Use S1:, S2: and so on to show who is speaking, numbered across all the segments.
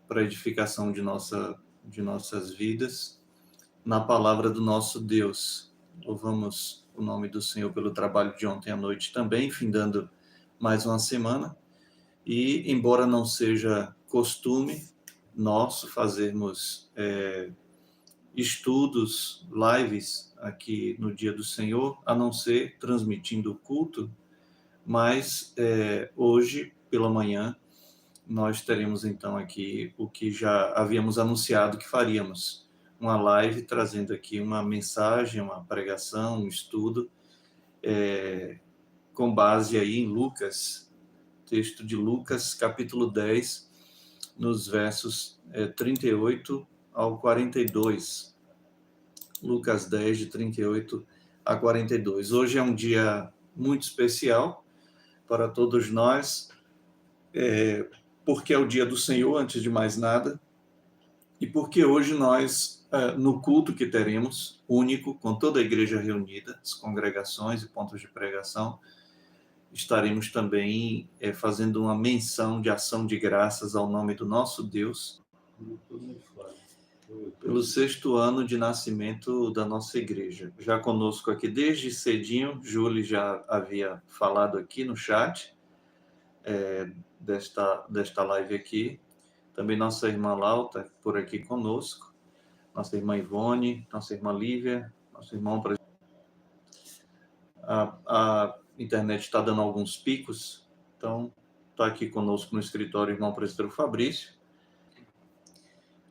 S1: para a edificação de nossas vidas, na palavra do nosso Deus. Louvamos o nome do Senhor pelo trabalho de ontem à noite também, findando mais uma semana. E, embora não seja costume nosso fazermos estudos, lives aqui no Dia do Senhor, a não ser transmitindo o culto, mas hoje, pela manhã, nós teremos então aqui o que já havíamos anunciado que faríamos, uma live trazendo aqui uma mensagem, uma pregação, um estudo, com base aí em Lucas, texto de Lucas, capítulo 10, nos versos 38 ao 42. Lucas 10, de 38 a 42. Hoje é um dia muito especial para todos nós, porque é o dia do Senhor, antes de mais nada, e porque hoje nós, no culto que teremos, único, com toda a igreja reunida, as congregações e pontos de pregação, estaremos também fazendo uma menção de ação de graças ao nome do nosso Deus, pelo 6º ano de nascimento da nossa igreja. Já conosco aqui desde cedinho, Júlia já havia falado aqui no chat desta live aqui. Também nossa irmã Lauta por aqui conosco, nossa irmã Ivone, nossa irmã Lívia, nosso irmão... A internet está dando alguns picos, então está aqui conosco no escritório o irmão presbítero Fabrício.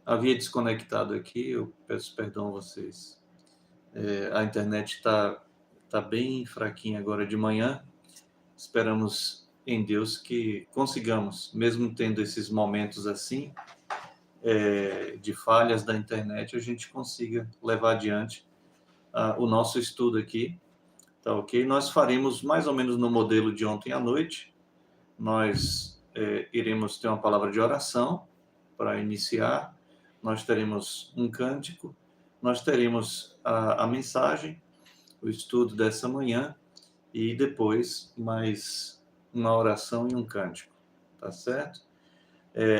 S1: Havia desconectado aqui, eu peço perdão a vocês. A internet está bem fraquinha agora de manhã. Esperamos em Deus que consigamos, mesmo tendo esses momentos assim, de falhas da internet, a gente consiga levar adiante o nosso estudo aqui. Tá ok? Nós faremos mais ou menos no modelo de ontem à noite. Nós iremos ter uma palavra de oração para iniciar. Nós teremos um cântico. Nós teremos a mensagem, o estudo dessa manhã. E depois mais uma oração e um cântico. Tá certo?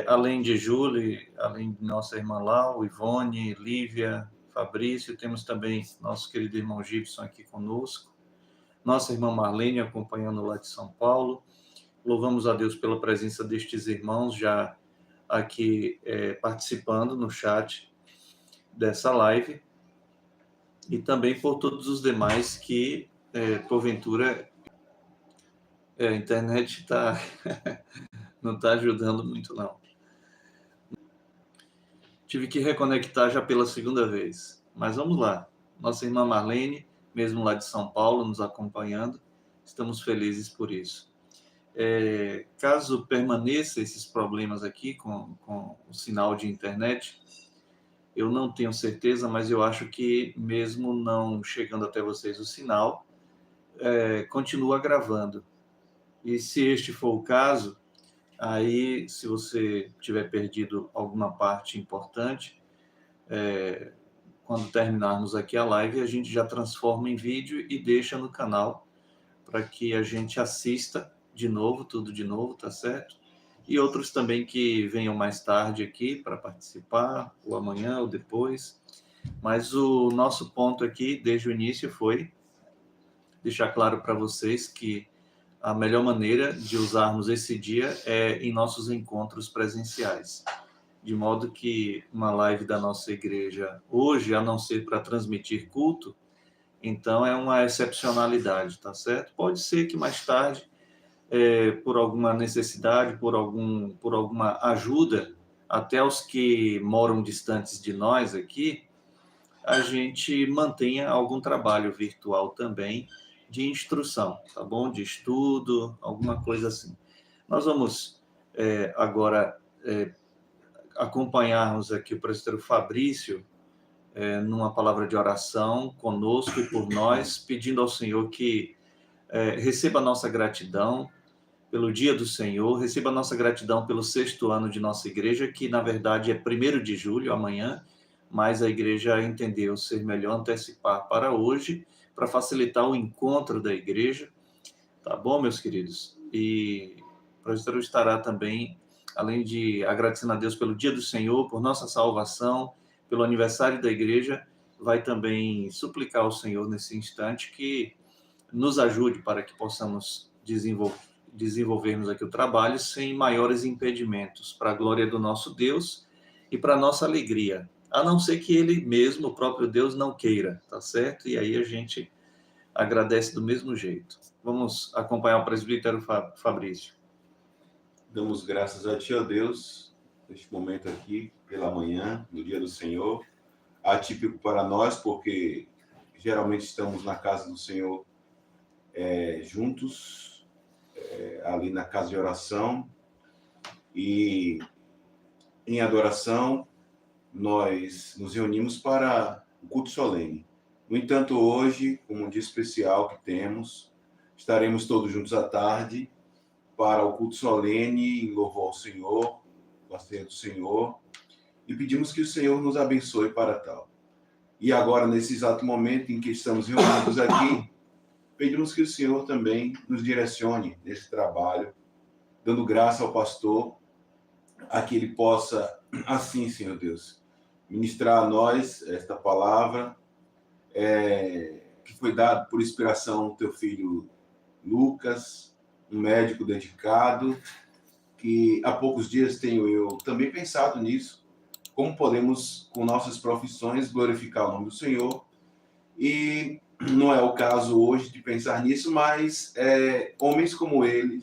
S1: Além de Júlia, além de nossa irmã Lau, Ivone, Lívia, Fabrício, temos também nosso querido irmão Gibson aqui conosco. Nossa irmã Marlene acompanhando lá de São Paulo. Louvamos a Deus pela presença destes irmãos já aqui participando no chat dessa live. E também por todos os demais que, porventura, a internet não está ajudando muito, não. Tive que reconectar já pela 2ª vez. Mas vamos lá. Nossa irmã Marlene, mesmo lá de São Paulo, nos acompanhando. Estamos felizes por isso. Caso permaneça esses problemas aqui com o sinal de internet, eu não tenho certeza, mas eu acho que mesmo não chegando até vocês o sinal, continua gravando. E se este for o caso, aí se você tiver perdido alguma parte importante, quando terminarmos aqui a live, a gente já transforma em vídeo e deixa no canal para que a gente assista de novo, tudo de novo, tá certo? E outros também que venham mais tarde aqui para participar, ou amanhã, ou depois. Mas o nosso ponto aqui, desde o início, foi deixar claro para vocês que a melhor maneira de usarmos esse dia é em nossos encontros presenciais. De modo que uma live da nossa igreja hoje, a não ser para transmitir culto, então é uma excepcionalidade, tá certo? Pode ser que mais tarde, por alguma necessidade, por alguma ajuda, até os que moram distantes de nós aqui, a gente mantenha algum trabalho virtual também de instrução, tá bom? De estudo, alguma coisa assim. Nós vamos agora acompanharmos aqui o presbítero Fabrício numa palavra de oração conosco e por nós, pedindo ao Senhor que receba a nossa gratidão pelo dia do Senhor, receba a nossa gratidão pelo 6º ano de nossa igreja, que na verdade é 1º de julho, amanhã, mas a igreja entendeu ser melhor antecipar para hoje, para facilitar o encontro da igreja. Tá bom, meus queridos? E o presbítero estará também além de agradecendo a Deus pelo dia do Senhor, por nossa salvação, pelo aniversário da igreja, vai também suplicar ao Senhor nesse instante que nos ajude para que possamos desenvolvermos aqui o trabalho sem maiores impedimentos, para a glória do nosso Deus e para a nossa alegria, a não ser que Ele mesmo, o próprio Deus, não queira, tá certo? E aí a gente agradece do mesmo jeito. Vamos acompanhar o presbítero Fabrício.
S2: Damos graças a Ti, ó Deus, neste momento aqui, pela manhã, no dia do Senhor, atípico para nós, porque geralmente estamos na casa do Senhor juntos, ali na casa de oração, e em adoração nós nos reunimos para o culto solene. No entanto, hoje, como um dia especial que temos, estaremos todos juntos à tarde para o culto solene, em louvor ao Senhor, na ceia do Senhor, e pedimos que o Senhor nos abençoe para tal. E agora, nesse exato momento em que estamos reunidos aqui, pedimos que o Senhor também nos direcione nesse trabalho, dando graça ao pastor, a que ele possa, assim, Senhor Deus, ministrar a nós esta palavra, que foi dada por inspiração do teu filho Lucas, um médico dedicado, que há poucos dias tenho eu também pensado nisso, como podemos, com nossas profissões, glorificar o nome do Senhor. E não é o caso hoje de pensar nisso, mas homens como ele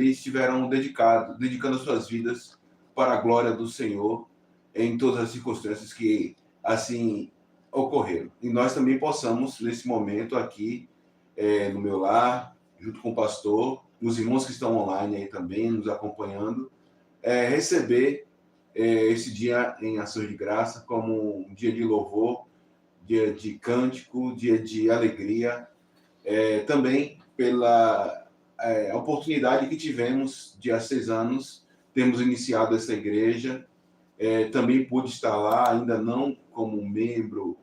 S2: estiveram dedicando as suas vidas para a glória do Senhor em todas as circunstâncias que assim ocorreram. E nós também possamos, nesse momento aqui, no meu lar, junto com o pastor, os irmãos que estão online aí também, nos acompanhando, receber esse dia em ação de graça como um dia de louvor, dia de cântico, dia de alegria, também pela oportunidade que tivemos de há 6 anos, temos iniciado essa igreja, também pude estar lá, ainda não como membro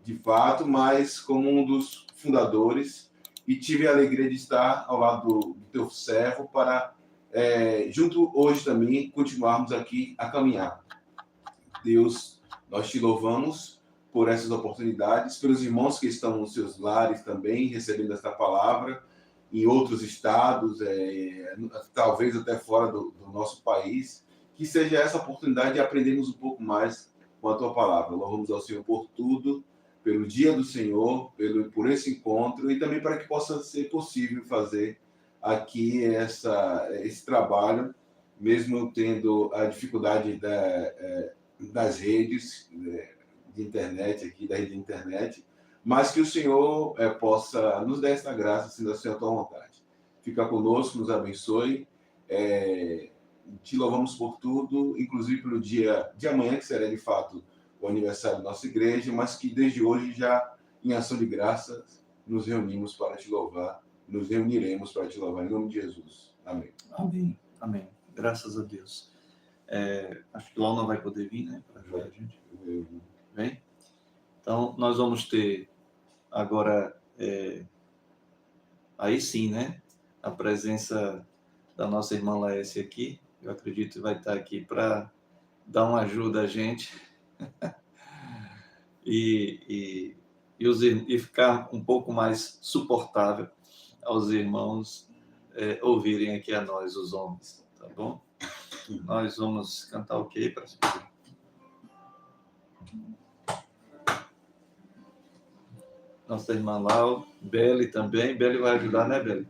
S2: de fato, mas como um dos fundadores, e tive a alegria de estar ao lado do teu servo para, junto hoje também, continuarmos aqui a caminhar. Deus, nós te louvamos por essas oportunidades, pelos irmãos que estão nos seus lares também, recebendo esta palavra, em outros estados, talvez até fora do nosso país, que seja essa oportunidade de aprendermos um pouco mais com a tua palavra. Louvamos ao Senhor por tudo, pelo dia do Senhor, por esse encontro, e também para que possa ser possível fazer aqui esse trabalho, mesmo tendo a dificuldade das redes de internet aqui, da rede de internet, mas que o Senhor possa nos dar essa graça, sendo assim a tua vontade. Fica conosco, nos abençoe, te louvamos por tudo, inclusive pelo dia de amanhã, que será de fato o aniversário da nossa igreja, mas que desde hoje já, em ação de graças, nos reunimos para te louvar, nos reuniremos para te louvar, em nome de Jesus. Amém.
S1: Amém. Amém. Graças a Deus. Acho que o Lau não vai poder vir, né? Para ajudar a gente. Vem? Então, nós vamos ter agora, aí sim, né? A presença da nossa irmã Laércia aqui. Eu acredito que vai estar aqui para dar uma ajuda a gente e ficar um pouco mais suportável aos irmãos ouvirem aqui a nós, os homens, tá bom? Nós vamos cantar o quê para nossa irmã Lau, Beli também. Beli vai ajudar, né, Beli?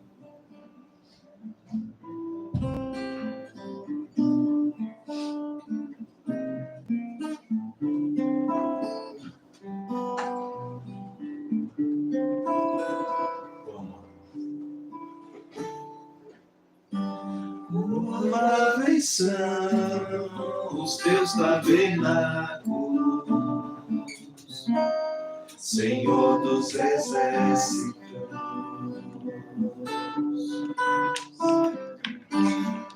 S1: Louváveis são os teus tabernáculos, Senhor dos exércitos.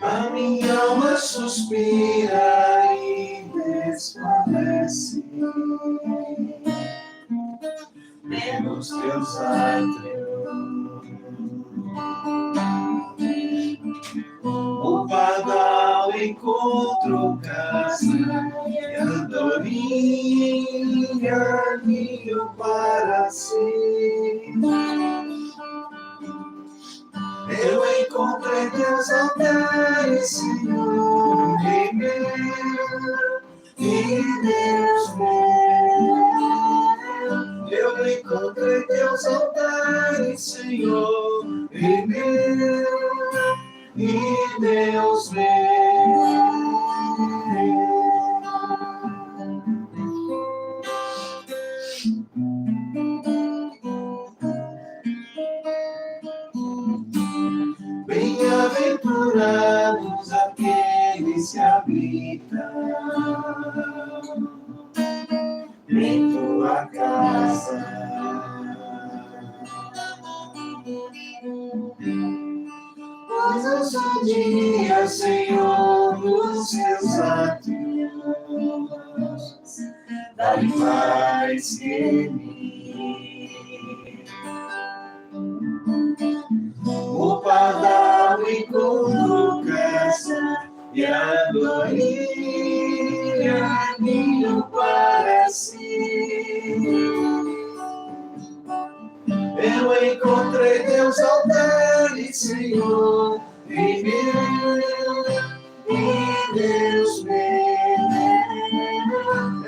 S1: A minha alma suspira e desfalece pelos teus átrios. O pardal
S2: encontro casa e andorinha, ninho para si. Eu encontrei teus altares, Senhor, e Deus meu. Eu encontrei teus altares, Senhor, e Deus meu. Bem-aventurados aqueles que habitam em tua casa. Pois eu sou dia, Senhor, nos seus átrios, dá-lhe paz que o pardal encontro casa e a andorinha ninho para si. Eu encontrei teus altares, Senhor, e Deus meu.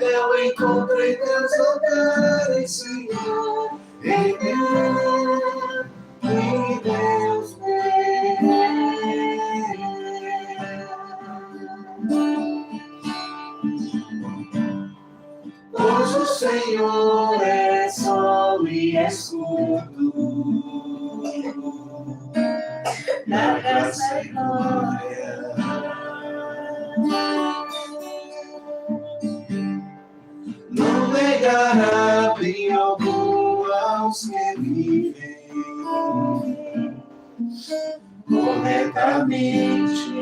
S2: Eu encontrei teus altares, Senhor, e Deus meu. Pois o Senhor é sol e escudo, da graça e glória. Não negará bem algum aos que vivem corretamente.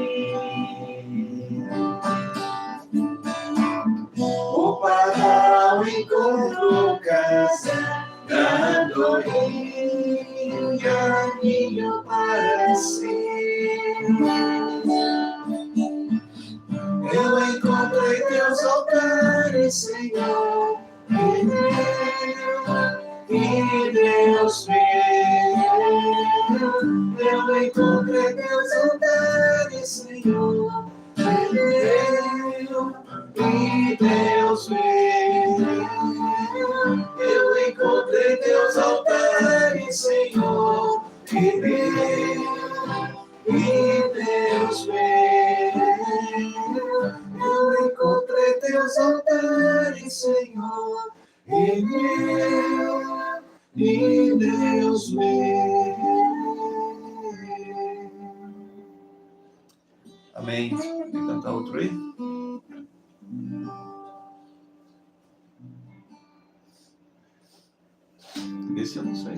S2: O pardal encontrou casa, da andorinha ninho para si. Eu encontrei teus altares, Senhor, e Deus meu. Eu encontrei teus altares, Senhor, e Deus meu. Eu encontrei teus altares, Senhor, e Deus meu. Eu encontrei teus altares, Senhor, e Deus meu.
S1: Amém. Quer cantar outro aí? Esse eu não sei.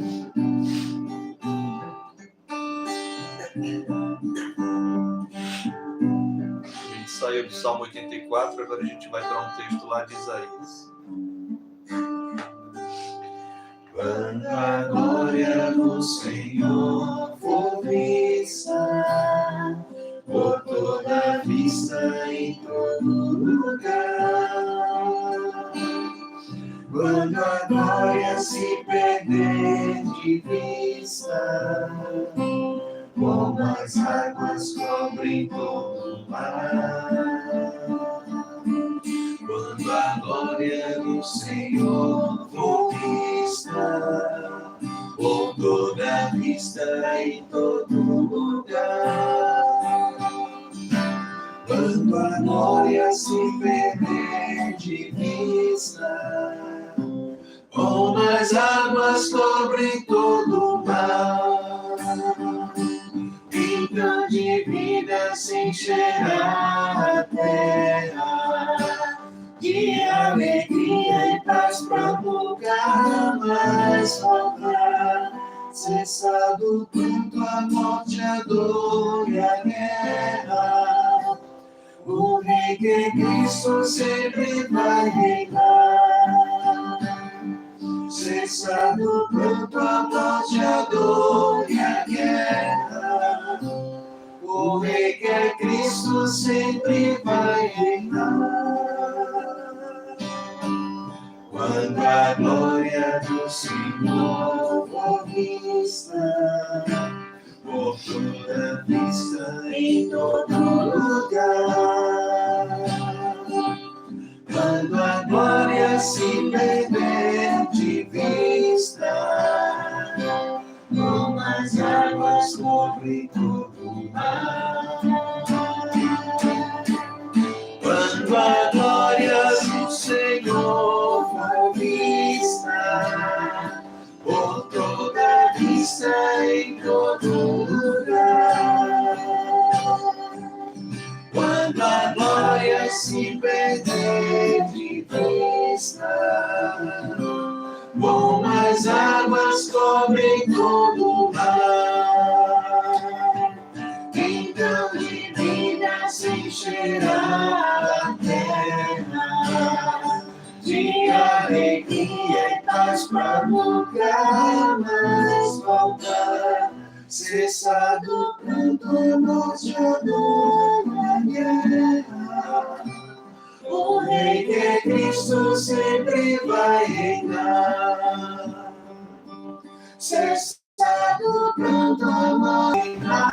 S1: A gente saiu do Salmo 84, agora a gente vai para um texto lá de Isaías.
S2: Quando a glória do Senhor for vista, por toda a vista em todo lugar. Quando a glória se perder de vista, como as águas cobrem todo o mar. Quando a glória do Senhor for vista, por toda a vista em todo lugar. Quando a glória se perder de vista, como as águas cobrem todo o mar, então de vida se encherá a terra, de alegria e paz pra nunca mais voltar. Cessado tanto a morte, a dor e a guerra, o Rei que é Cristo sempre vai reinar. Cessado pronto a morte, a dor e a guerra, o O Rei que é Cristo sempre vai reinar. Quando a glória do Senhor for vista, por toda vista em todo lugar. Quando a glória se perder de vista, como as águas cobrem todo o mar. Quando a glória do Senhor for vista, por toda vista em todo lugar. Quando a glória se perder de vista, como as águas cobrem todo o mar, então de vida se encherá a terra, de alegria e paz pra nunca mais voltar. Cessado o pranto, nós já não há guerra. O Rei que é Cristo sempre vai reinar. Cessado o pranto, nós reinar.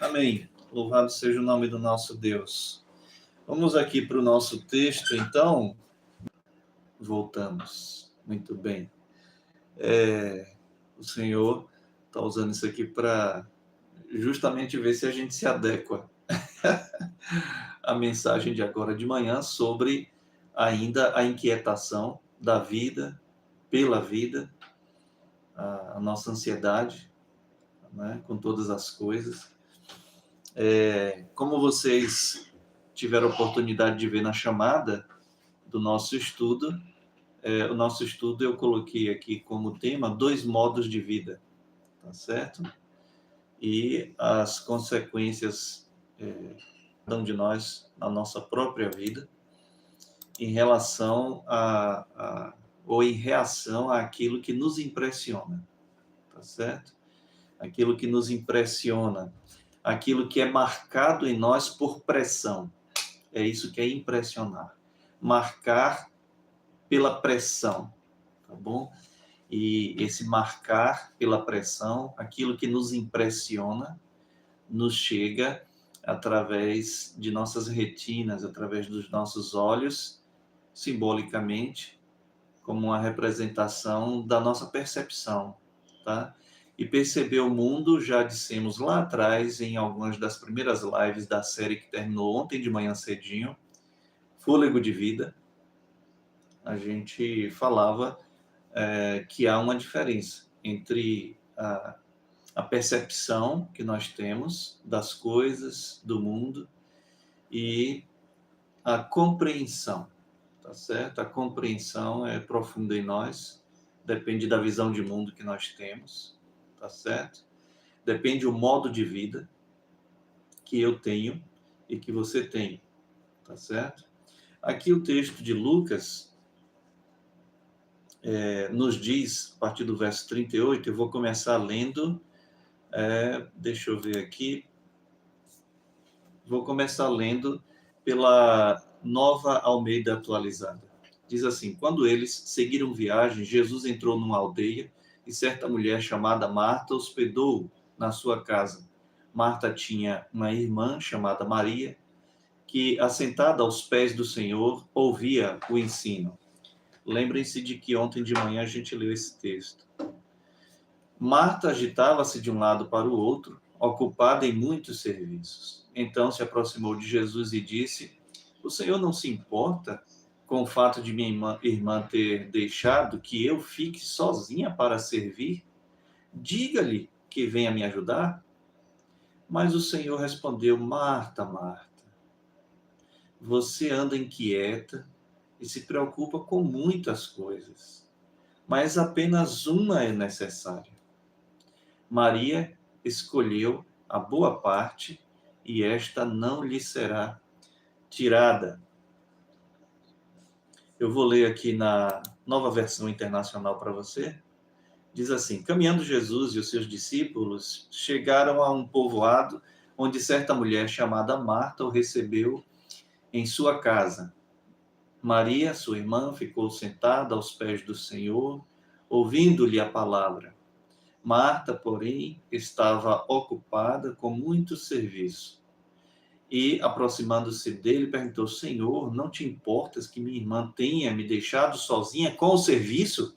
S1: Amém. Louvado seja o nome do nosso Deus. Vamos aqui para o nosso texto, então. Voltamos. Muito bem. O Senhor está usando isso aqui para justamente ver se a gente se adequa à mensagem de agora de manhã sobre ainda a inquietação da vida, pela vida, a nossa ansiedade, né, com todas as coisas. Como vocês tiveram a oportunidade de ver na chamada do nosso estudo, o nosso estudo eu coloquei aqui como tema 2 modos de vida, tá certo? E as consequências cada um de nós na nossa própria vida em relação ou em reação àquilo que nos impressiona, tá certo? Aquilo que nos impressiona, aquilo que é marcado em nós por pressão, é isso que é impressionar, marcar pela pressão, tá bom? E esse marcar pela pressão, aquilo que nos impressiona, nos chega através de nossas retinas, através dos nossos olhos, simbolicamente, como uma representação da nossa percepção, tá? E perceber o mundo, já dissemos lá atrás, em algumas das primeiras lives da série que terminou ontem de manhã cedinho, Fôlego de Vida, a gente falava que há uma diferença entre a percepção que nós temos das coisas, do mundo, e a compreensão, tá certo? A compreensão é profunda em nós, depende da visão de mundo que nós temos, tá certo? Depende do modo de vida que eu tenho e que você tem, tá certo? Aqui o texto de Lucas nos diz, a partir do verso 38, eu vou começar lendo, deixa eu ver aqui, vou começar lendo pela Nova Almeida Atualizada. Diz assim: quando eles seguiram viagem, Jesus entrou numa aldeia e certa mulher chamada Marta hospedou-o na sua casa. Marta tinha uma irmã chamada Maria, que, assentada aos pés do Senhor, ouvia o ensino. Lembrem-se de que ontem de manhã a gente leu esse texto. Marta agitava-se de um lado para o outro, ocupada em muitos serviços. Então se aproximou de Jesus e disse: o Senhor não se importa com o fato de minha irmã ter deixado que eu fique sozinha para servir? Diga-lhe que venha me ajudar. Mas o Senhor respondeu: Marta, Marta, você anda inquieta e se preocupa com muitas coisas, mas apenas uma é necessária. Maria escolheu a boa parte e esta não lhe será tirada. Eu vou ler aqui na Nova Versão Internacional para você. Diz assim: caminhando Jesus e os seus discípulos chegaram a um povoado onde certa mulher chamada Marta o recebeu em sua casa. Maria, sua irmã, ficou sentada aos pés do Senhor, ouvindo-lhe a palavra. Marta, porém, estava ocupada com muito serviço. E, aproximando-se dele, perguntou: Senhor, não te importas que minha irmã tenha me deixado sozinha com o serviço?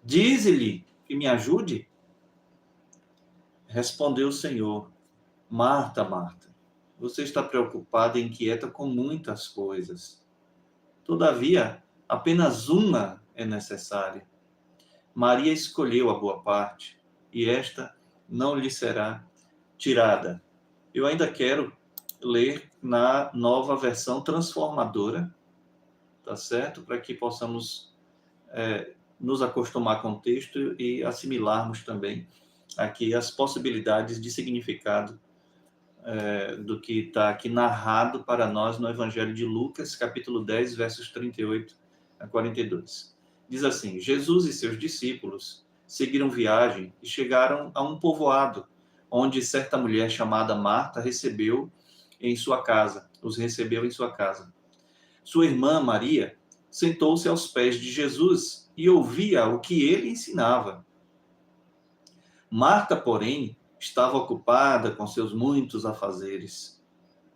S1: Dize-lhe que me ajude. Respondeu o Senhor: Marta, Marta, você está preocupada e inquieta com muitas coisas. Todavia, apenas uma é necessária. Maria escolheu a boa parte, e esta não lhe será tirada. Eu ainda quero ler na nova versão transformadora, tá certo? Para que possamos nos acostumar com o texto e assimilarmos também aqui as possibilidades de significado do que está aqui narrado para nós no Evangelho de Lucas, capítulo 10, versos 38 a 42. Diz assim: Jesus e seus discípulos seguiram viagem e chegaram a um povoado, onde certa mulher chamada Marta os recebeu em sua casa. Sua irmã Maria sentou-se aos pés de Jesus e ouvia o que ele ensinava. Marta, porém, estava ocupada com seus muitos afazeres.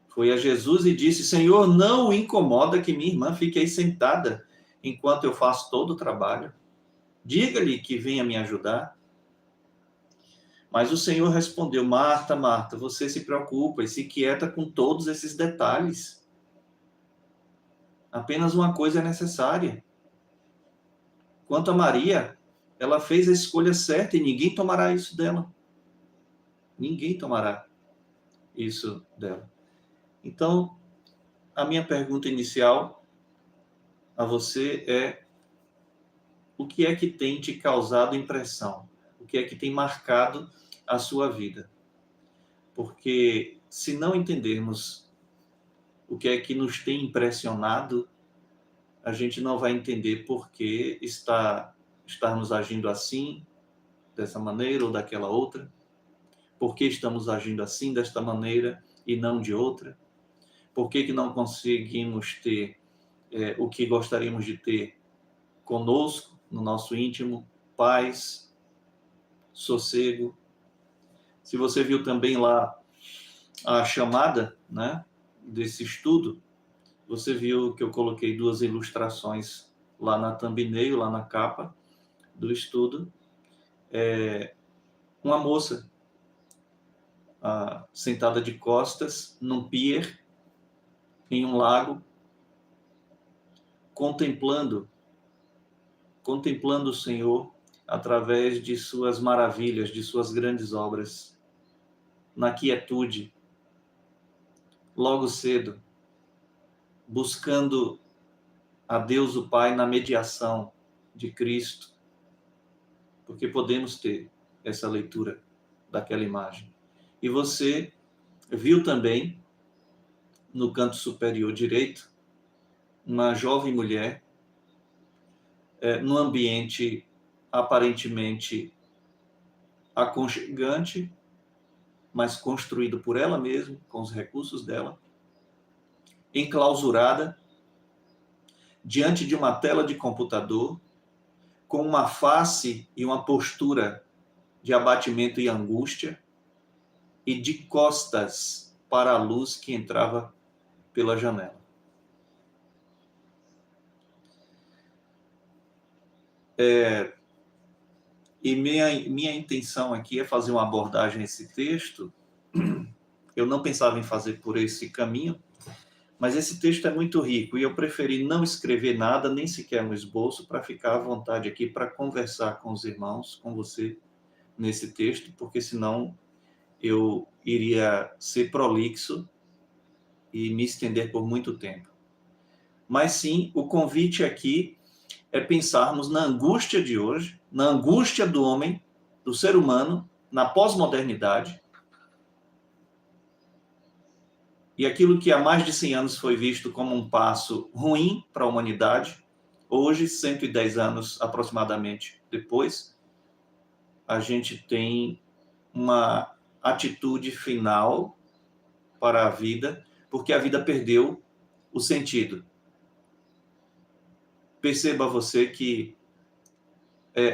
S1: Foi a Jesus e disse: Senhor, não o incomoda que minha irmã fique aí sentada enquanto eu faço todo o trabalho? Diga-lhe que venha me ajudar. Mas o Senhor respondeu: Marta, Marta, você se preocupa e se inquieta com todos esses detalhes. Apenas uma coisa é necessária. Quanto a Maria, ela fez a escolha certa e ninguém tomará isso dela. Ninguém tomará isso dela. Então, a minha pergunta inicial a você é: o que é que tem te causado impressão? O que é que tem marcado a sua vida? Porque se não entendermos o que é que nos tem impressionado, a gente não vai entender por que estarmos agindo assim, dessa maneira ou daquela outra. Por que estamos agindo assim, desta maneira e não de outra? Por que não conseguimos ter o que gostaríamos de ter conosco, no nosso íntimo? Paz, sossego. Se você viu também lá a chamada, né, desse estudo, você viu que eu coloquei 2 ilustrações lá na thumbnail, lá na capa do estudo. Uma moça sentada de costas num pier, em um lago, contemplando o Senhor através de suas maravilhas, de suas grandes obras, na quietude, logo cedo, buscando a Deus o Pai na mediação de Cristo, porque podemos ter essa leitura daquela imagem. E você viu também, no canto superior direito, uma jovem mulher, num ambiente aparentemente aconchegante, mas construído por ela mesma, com os recursos dela, enclausurada, diante de uma tela de computador, com uma face e uma postura de abatimento e angústia, e de costas para a luz que entrava pela janela. E minha intenção aqui é fazer uma abordagem a esse texto. Eu não pensava em fazer por esse caminho, mas esse texto é muito rico e eu preferi não escrever nada, nem sequer um esboço, para ficar à vontade aqui para conversar com os irmãos, com você, nesse texto, porque senão eu iria ser prolixo e me estender por muito tempo. Mas sim, o convite aqui é pensarmos na angústia de hoje, na angústia do homem, do ser humano, na pós-modernidade, e aquilo que há mais de 100 anos foi visto como um passo ruim para a humanidade, hoje, 110 anos aproximadamente depois, a gente tem uma atitude final para a vida, porque a vida perdeu o sentido. Perceba você que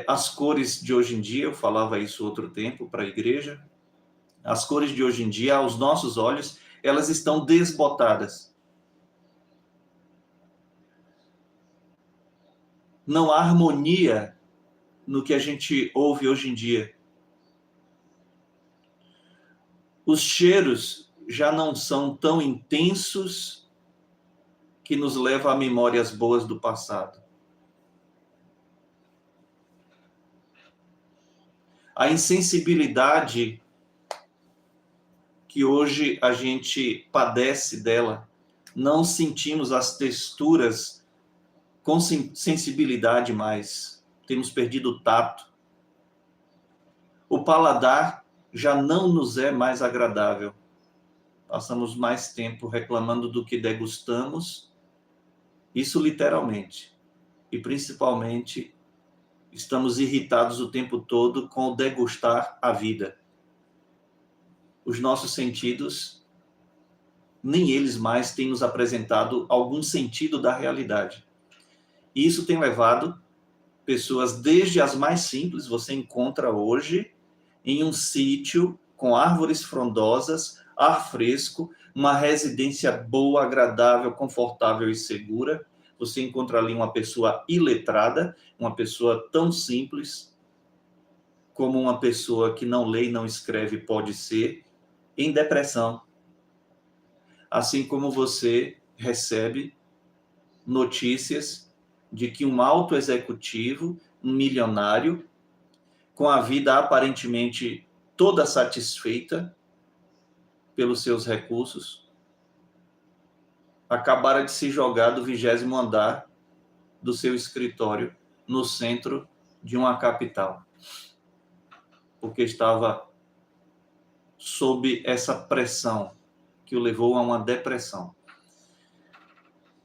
S1: as cores de hoje em dia, eu falava isso outro tempo para a igreja, as cores de hoje em dia, aos nossos olhos, elas estão desbotadas. Não há harmonia no que a gente ouve hoje em dia. Os cheiros já não são tão intensos que nos levam a memórias boas do passado. A insensibilidade que hoje a gente padece dela, não sentimos as texturas com sensibilidade mais, temos perdido o tato. O paladar já não nos é mais agradável. Passamos mais tempo reclamando do que degustamos, isso literalmente. E principalmente, estamos irritados o tempo todo com o degustar a vida. Os nossos sentidos, nem eles mais têm nos apresentado algum sentido da realidade. E isso tem levado pessoas, desde as mais simples, você encontra hoje em um sítio com árvores frondosas, ar fresco, uma residência boa, agradável, confortável e segura. Você encontra ali uma pessoa iletrada, uma pessoa tão simples como uma pessoa que não lê e não escreve pode ser, em depressão. Assim como você recebe notícias de que um alto executivo, um milionário, com a vida aparentemente toda satisfeita pelos seus recursos, acabara de se jogar do 20º andar do seu escritório no centro de uma capital, porque estava sob essa pressão que o levou a uma depressão.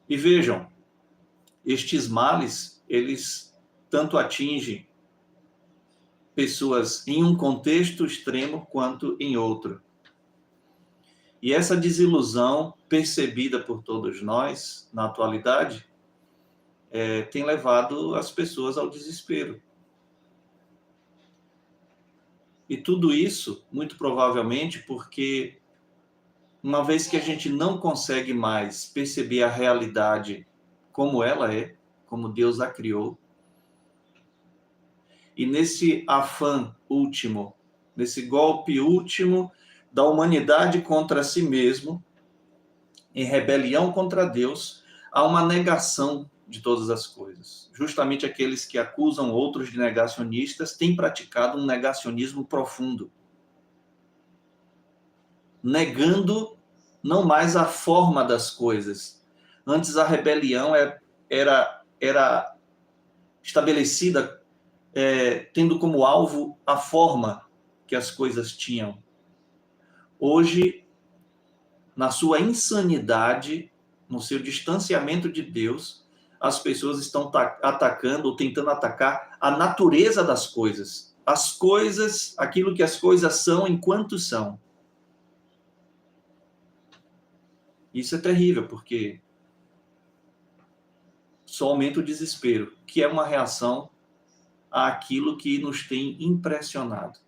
S1: E vejam, estes males, eles tanto atingem pessoas em um contexto extremo quanto em outro. E essa desilusão percebida por todos nós, na atualidade, tem levado as pessoas ao desespero. E tudo isso, muito provavelmente, porque uma vez que a gente não consegue mais perceber a realidade como ela é, como Deus a criou, e nesse afã último, nesse golpe último da humanidade contra si mesmo, em rebelião contra Deus, há uma negação de todas as coisas. Justamente aqueles que acusam outros de negacionistas têm praticado um negacionismo profundo, negando não mais a forma das coisas. Antes a rebelião era estabelecida tendo como alvo a forma que as coisas tinham. Hoje, na sua insanidade, no seu distanciamento de Deus, as pessoas estão atacando ou tentando atacar a natureza das coisas. As coisas, aquilo que as coisas são enquanto são. Isso é terrível, porque só aumenta o desespero, que é uma reação àquilo que nos tem impressionado.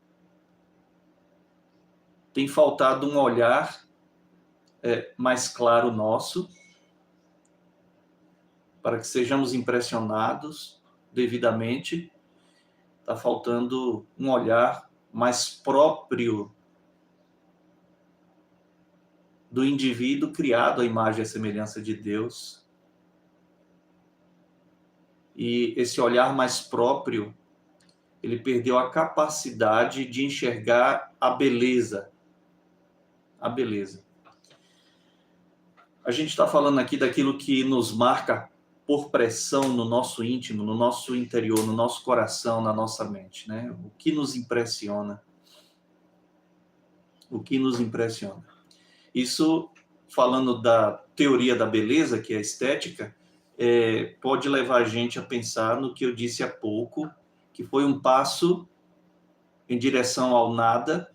S1: Tem faltado um olhar mais claro nosso, para que sejamos impressionados devidamente. Está faltando um olhar mais próprio do indivíduo criado à imagem e semelhança de Deus. E esse olhar mais próprio, ele perdeu a capacidade de enxergar a beleza. A beleza. A gente está falando aqui daquilo que nos marca por pressão no nosso íntimo, no nosso interior, no nosso coração, na nossa mente, né? O que nos impressiona. O que nos impressiona. Isso, falando da teoria da beleza, que é a estética, pode levar a gente a pensar no que eu disse há pouco, que foi um passo em direção ao nada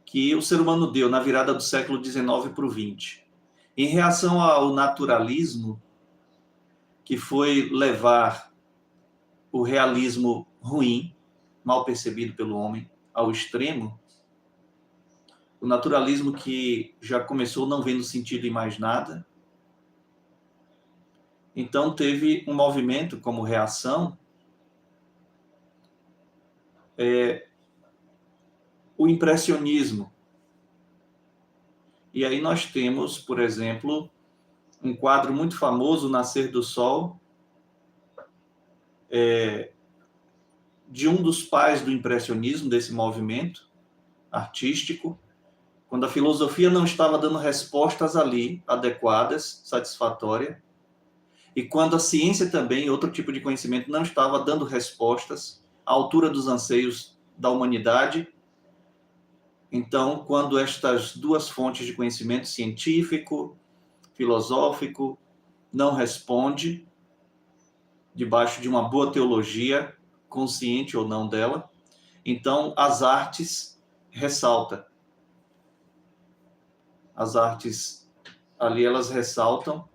S1: que o ser humano deu na virada do século XIX para o XX. Em reação ao naturalismo, que foi levar o realismo ruim, mal percebido pelo homem, ao extremo, o naturalismo que já começou não vendo sentido em mais nada. Então teve um movimento como reação, o impressionismo. E aí nós temos, por exemplo, um quadro muito famoso, O Nascer do Sol, de um dos pais do impressionismo, desse movimento artístico, quando a filosofia não estava dando respostas ali adequadas, satisfatórias, e quando a ciência também, outro tipo de conhecimento, não estava dando respostas à altura dos anseios da humanidade. Então, quando estas duas fontes de conhecimento científico, filosófico, não respondem, debaixo de uma boa teologia, consciente ou não dela, então as artes ressaltam. As artes ali, elas ressaltam,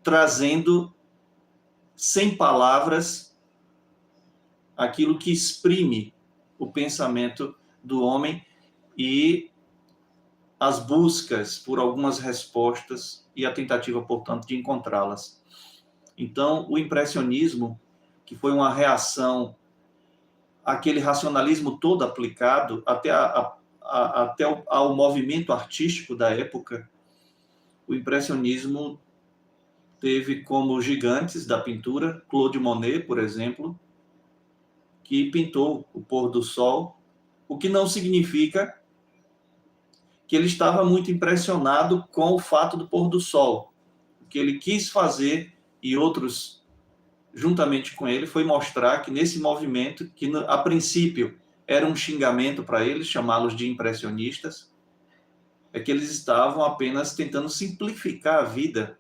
S1: trazendo, sem palavras, aquilo que exprime o pensamento do homem e as buscas por algumas respostas e a tentativa, portanto, de encontrá-las. Então, o impressionismo, que foi uma reação àquele racionalismo todo aplicado até ao movimento artístico da época, o impressionismo teve como gigantes da pintura Claude Monet, por exemplo, que pintou o pôr do sol, o que não significa que ele estava muito impressionado com o fato do pôr do sol. O que ele quis fazer, e outros juntamente com ele, foi mostrar que nesse movimento, que a princípio era um xingamento para eles, chamá-los de impressionistas, é que eles estavam apenas tentando simplificar a vida,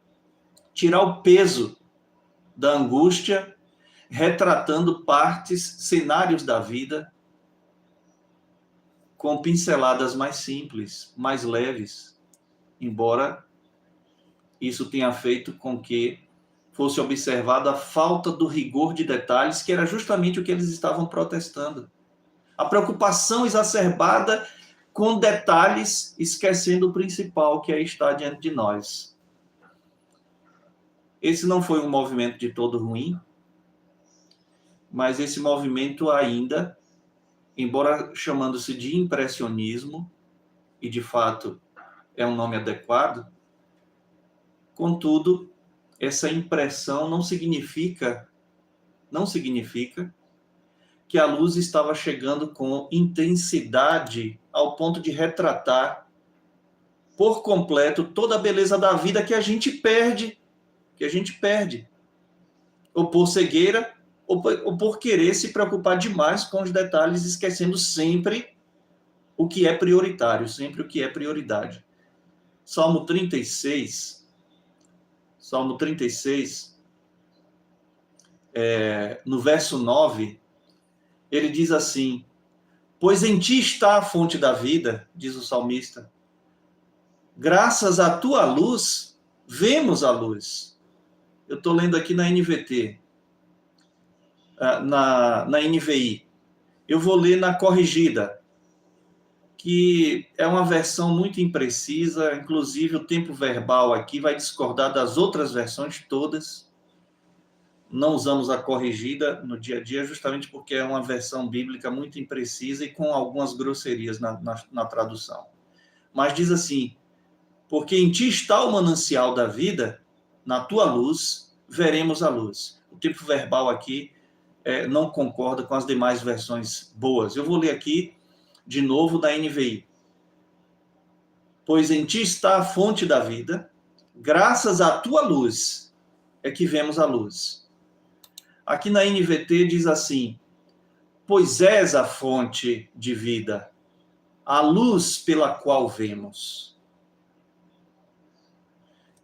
S1: tirar o peso da angústia, retratando partes, cenários da vida, com pinceladas mais simples, mais leves, embora isso tenha feito com que fosse observada a falta do rigor de detalhes, que era justamente o que eles estavam protestando. A preocupação exacerbada com detalhes, esquecendo o principal, que aí está diante de nós. Esse não foi um movimento de todo ruim, mas esse movimento ainda, embora chamando-se de impressionismo, e de fato é um nome adequado, contudo, essa impressão não significa que a luz estava chegando com intensidade ao ponto de retratar por completo toda a beleza da vida que a gente perde, ou por cegueira, ou por querer se preocupar demais com os detalhes, esquecendo sempre o que é prioritário, sempre o que é prioridade. Salmo 36, no verso 9, ele diz assim: pois em ti está a fonte da vida, diz o salmista. Graças à tua luz, vemos a luz. Eu estou lendo aqui na NVT, na NVI. Eu vou ler na corrigida, que é uma versão muito imprecisa, inclusive o tempo verbal aqui vai discordar das outras versões todas. Não usamos a corrigida no dia a dia, justamente porque é uma versão bíblica muito imprecisa e com algumas grosserias na tradução. Mas diz assim: porque em ti está o manancial da vida, na tua luz veremos a luz. O tempo verbal aqui não concorda com as demais versões boas. Eu vou ler aqui de novo da NVI. Pois em ti está a fonte da vida, graças à tua luz é que vemos a luz. Aqui na NVT diz assim: pois és a fonte de vida, a luz pela qual vemos.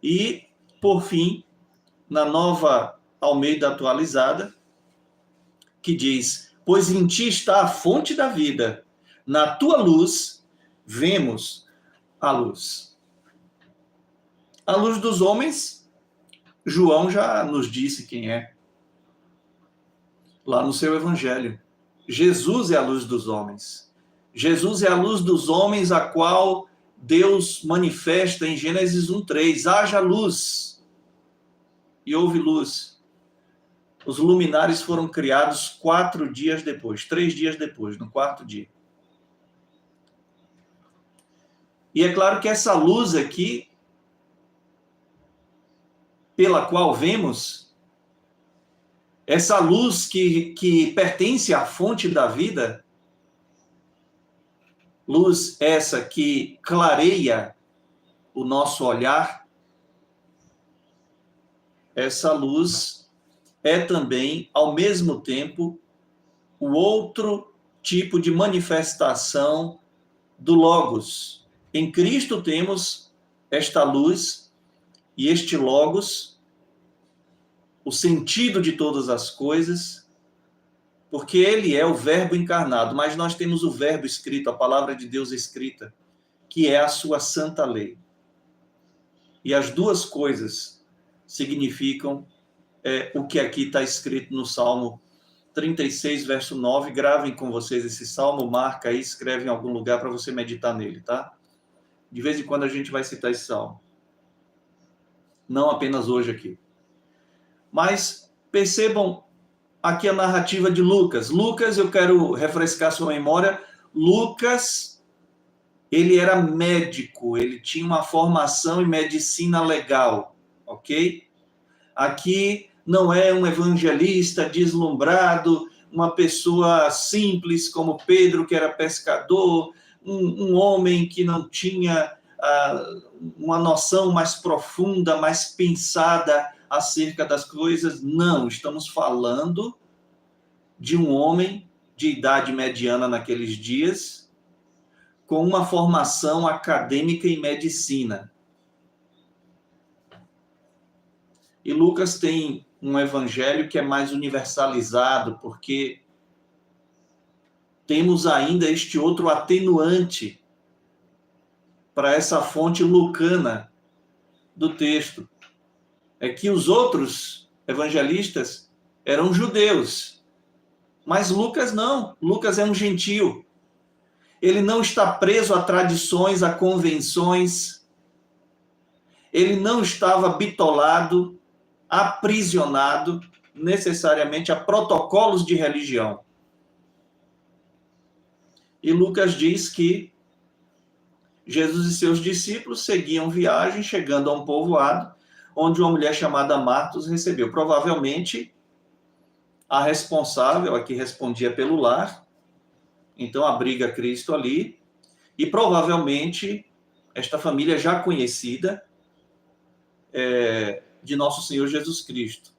S1: E por fim, na Nova Almeida atualizada, que diz: pois em ti está a fonte da vida, na tua luz vemos a luz. A luz dos homens, João já nos disse quem é, lá no seu evangelho. Jesus é a luz dos homens. Jesus é a luz dos homens, a qual Deus manifesta em Gênesis 1:3. Haja luz. E houve luz. Os luminares foram criados 4 dias depois, 3 dias depois, no 4º dia. E é claro que essa luz aqui, pela qual vemos, essa luz que pertence à fonte da vida, luz essa que clareia o nosso olhar, essa luz é também, ao mesmo tempo, o outro tipo de manifestação do Logos. Em Cristo temos esta luz e este Logos, o sentido de todas as coisas, porque ele é o Verbo encarnado, mas nós temos o Verbo escrito, a palavra de Deus escrita, que é a sua santa lei. E as duas coisas significam o que aqui está escrito no Salmo 36, verso 9. Gravem com vocês esse salmo, marca aí, escreve em algum lugar para você meditar nele, tá? De vez em quando a gente vai citar esse salmo. Não apenas hoje aqui. Mas percebam aqui a narrativa de Lucas. Lucas, eu quero refrescar sua memória. Lucas, ele era médico, ele tinha uma formação em medicina legal, ok? Aqui não é um evangelista deslumbrado, uma pessoa simples como Pedro, que era pescador, um homem que não tinha uma noção mais profunda, mais pensada acerca das coisas. Não, estamos falando de um homem de idade mediana naqueles dias, com uma formação acadêmica em medicina. E Lucas tem um evangelho que é mais universalizado, porque temos ainda este outro atenuante para essa fonte lucana do texto. É que os outros evangelistas eram judeus, mas Lucas não. Lucas é um gentio. Ele não está preso a tradições, a convenções. Ele não estava bitolado, aprisionado necessariamente a protocolos de religião. E Lucas diz que Jesus e seus discípulos seguiam viagem, chegando a um povoado, onde uma mulher chamada Marta os recebeu. Provavelmente, a responsável, a que respondia pelo lar, então abriga Cristo ali, e provavelmente esta família já conhecida de nosso Senhor Jesus Cristo.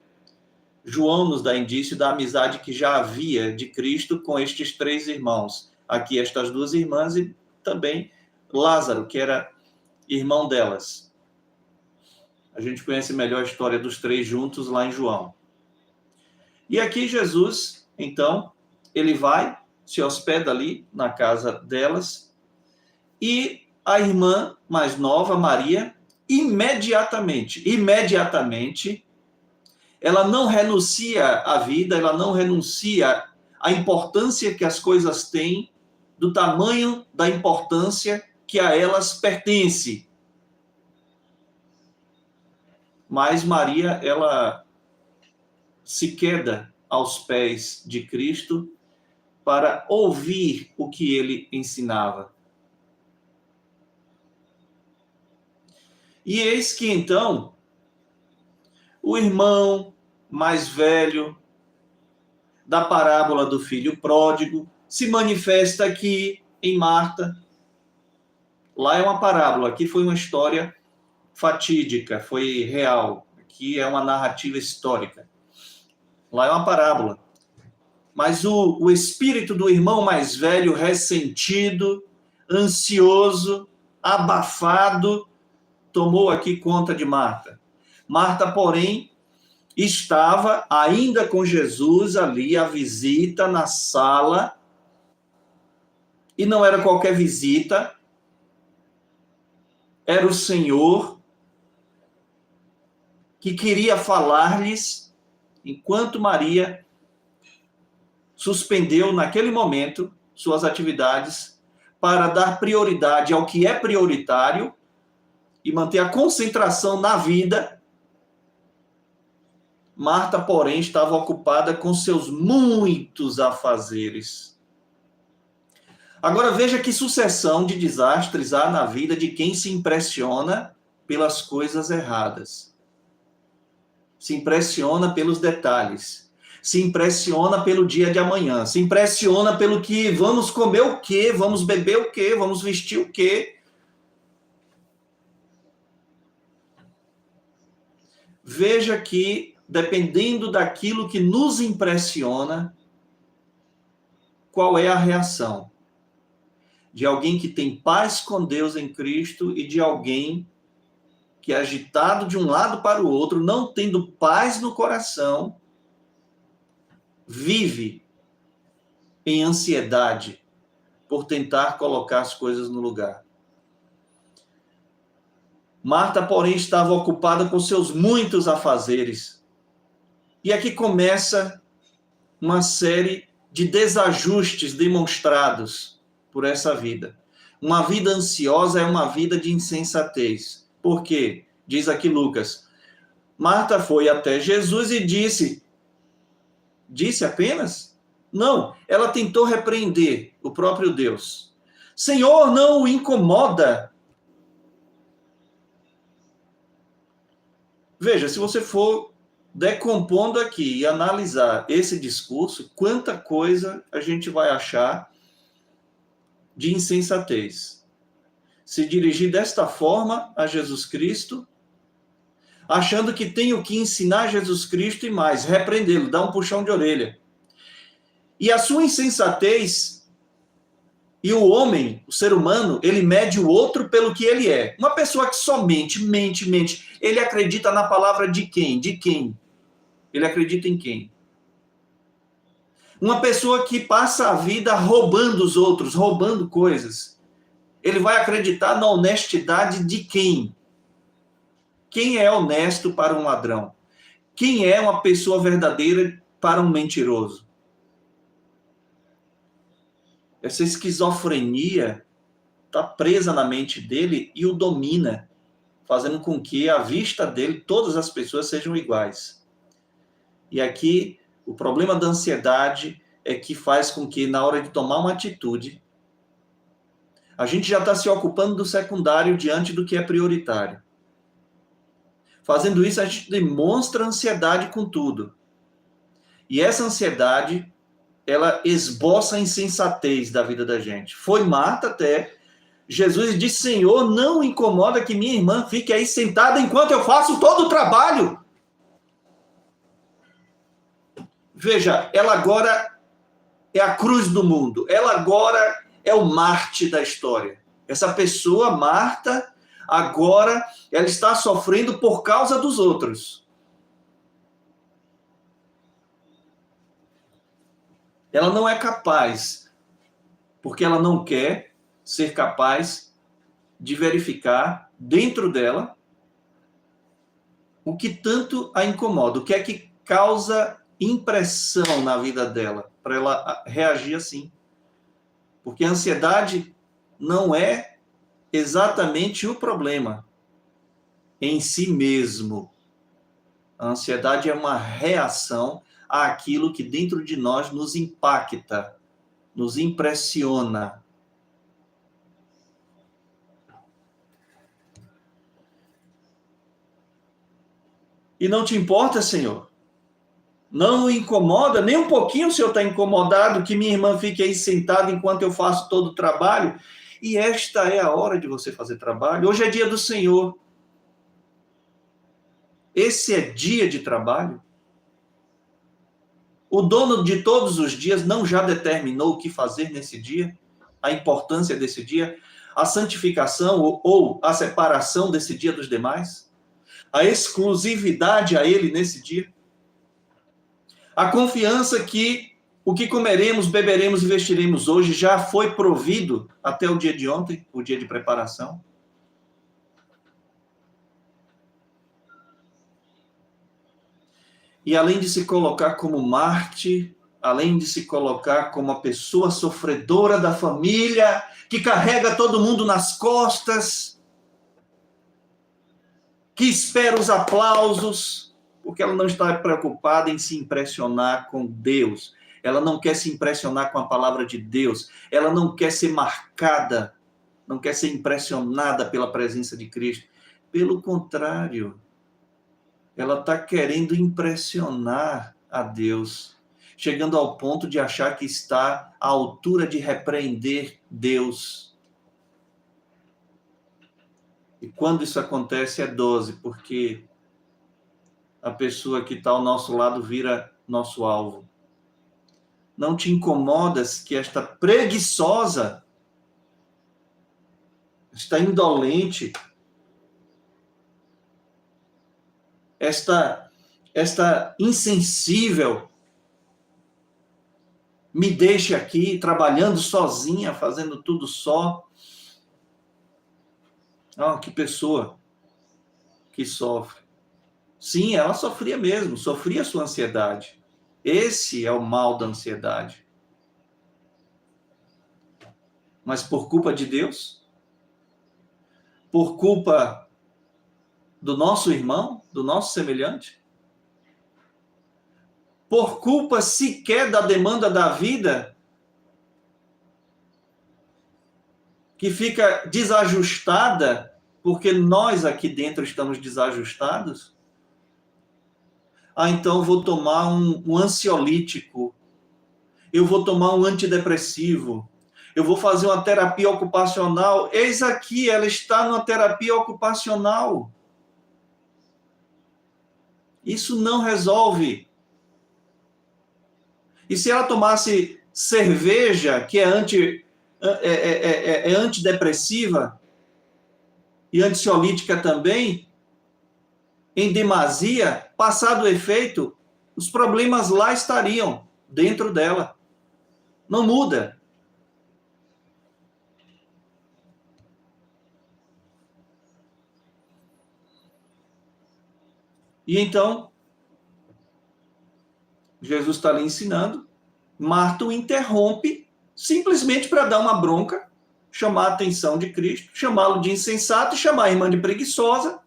S1: João nos dá indício da amizade que já havia de Cristo com estes 3 irmãos. Aqui estas 2 irmãs e também Lázaro, que era irmão delas. A gente conhece melhor a história dos 3 juntos lá em João. E aqui Jesus, então, ele vai, se hospeda ali na casa delas, e a irmã mais nova, Maria, imediatamente, ela não renuncia à vida, ela não renuncia à importância que as coisas têm, do tamanho da importância que a elas pertence. Mas Maria, ela se queda aos pés de Cristo para ouvir o que ele ensinava. E eis que, então, o irmão mais velho da parábola do filho pródigo se manifesta aqui em Marta. Lá é uma parábola, aqui foi uma história fatídica, foi real. Aqui é uma narrativa histórica. Lá é uma parábola. Mas o espírito do irmão mais velho, ressentido, ansioso, abafado, tomou aqui conta de Marta. Marta, porém, estava ainda com Jesus ali, a visita na sala, e não era qualquer visita, era o Senhor que queria falar-lhes, enquanto Maria suspendeu naquele momento suas atividades para dar prioridade ao que é prioritário e manter a concentração na vida. Marta, porém, estava ocupada com seus muitos afazeres. Agora veja que sucessão de desastres há na vida de quem se impressiona pelas coisas erradas. Se impressiona pelos detalhes. Se impressiona pelo dia de amanhã. Se impressiona pelo que vamos comer o quê, vamos beber o quê, vamos vestir o quê. Veja que, dependendo daquilo que nos impressiona, qual é a reação? De alguém que tem paz com Deus em Cristo e de alguém que é agitado de um lado para o outro, não tendo paz no coração, vive em ansiedade por tentar colocar as coisas no lugar. Marta, porém, estava ocupada com seus muitos afazeres. E aqui começa uma série de desajustes demonstrados por essa vida. Uma vida ansiosa é uma vida de insensatez. Por quê? Diz aqui Lucas. Marta foi até Jesus e disse apenas? Não, ela tentou repreender o próprio Deus. Senhor, não o incomoda. Veja, se você for decompondo aqui e analisar esse discurso, quanta coisa a gente vai achar de insensatez. Se dirigir desta forma a Jesus Cristo, achando que tem o que ensinar Jesus Cristo e mais, repreendê-lo, dar um puxão de orelha. E a sua insensatez, e o homem, o ser humano, ele mede o outro pelo que ele é. Uma pessoa que somente mente, ele acredita na palavra de quem? De quem? Ele acredita em quem? Uma pessoa que passa a vida roubando os outros, roubando coisas. Ele vai acreditar na honestidade de quem? Quem é honesto para um ladrão? Quem é uma pessoa verdadeira para um mentiroso? Essa esquizofrenia está presa na mente dele e o domina, fazendo com que à vista dele todas as pessoas sejam iguais. E aqui o problema da ansiedade é que faz com que na hora de tomar uma atitude, a gente já está se ocupando do secundário diante do que é prioritário. Fazendo isso, a gente demonstra ansiedade com tudo. E essa ansiedade, ela esboça a insensatez da vida da gente. Foi Marta até Jesus disse, Senhor, não incomoda que minha irmã fique aí sentada enquanto eu faço todo o trabalho. Veja, ela agora é a cruz do mundo. Ela agora é o Marte da história. Essa pessoa, Marta, agora ela está sofrendo por causa dos outros. Ela não é capaz, porque ela não quer ser capaz de verificar dentro dela o que tanto a incomoda, o que é que causa impressão na vida dela, para ela reagir assim. Porque a ansiedade não é exatamente o problema em si mesmo. A ansiedade é uma reação àquilo que dentro de nós nos impacta, nos impressiona. E não te importa, Senhor? Não o incomoda? Nem um pouquinho o Senhor está incomodado que minha irmã fique aí sentada enquanto eu faço todo o trabalho? E esta é a hora de você fazer trabalho. Hoje é dia do Senhor. Esse é dia de trabalho. O dono de todos os dias não já determinou o que fazer nesse dia? A importância desse dia? A santificação ou a separação desse dia dos demais? a exclusividade a Ele nesse dia, a confiança que o que comeremos, beberemos e vestiremos hoje já foi provido até o dia de ontem, o dia de preparação. E além de se colocar como Marte, além de se colocar como a pessoa sofredora da família, que carrega todo mundo nas costas, que espera os aplausos, porque ela não está preocupada em se impressionar com Deus. Ela não quer se impressionar com a palavra de Deus. Ela não quer ser marcada, não quer ser impressionada pela presença de Cristo. Pelo contrário, ela está querendo impressionar a Deus, chegando ao ponto de achar que está à altura de repreender Deus. E quando isso acontece é dose, porque a pessoa que está ao nosso lado vira nosso alvo. Não te incomodas que esta preguiçosa, esta indolente, esta insensível me deixe aqui trabalhando sozinha, fazendo tudo só? Que pessoa que sofre. Sim, ela sofria mesmo, sofria sua ansiedade. Esse é o mal da ansiedade. Mas por culpa de Deus? Por culpa do nosso irmão, do nosso semelhante? Por culpa sequer da demanda da vida, que fica desajustada, porque nós aqui dentro estamos desajustados? Então eu vou tomar um ansiolítico, eu vou tomar um antidepressivo, eu vou fazer uma terapia ocupacional. Eis aqui, ela está numa terapia ocupacional. Isso não resolve. E se ela tomasse cerveja, que é antidepressiva e ansiolítica também, em demasia, passado o efeito, os problemas lá estariam, dentro dela. Não muda. E então, Jesus está ali ensinando, Marta o interrompe, simplesmente para dar uma bronca, chamar a atenção de Cristo, chamá-lo de insensato, chamar a irmã de preguiçosa.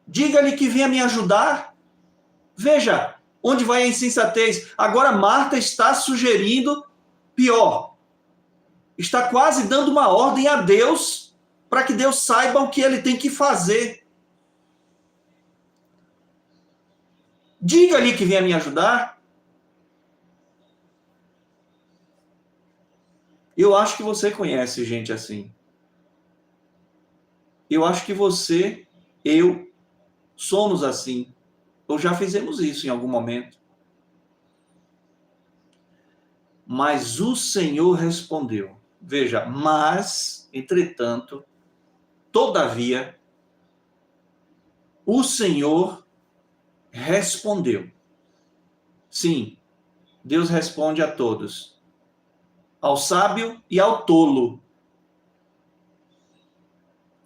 S1: Diga-lhe que venha me ajudar. Veja, onde vai a insensatez? Agora Marta está sugerindo pior. Está quase dando uma ordem a Deus para que Deus saiba o que ele tem que fazer. Diga-lhe que venha me ajudar. Eu acho que você conhece gente assim. Eu acho que você, eu, somos assim. Ou já fizemos isso em algum momento. Mas o Senhor respondeu. Veja, mas, entretanto, todavia, o Senhor respondeu. Sim, Deus responde a todos. Ao sábio e ao tolo.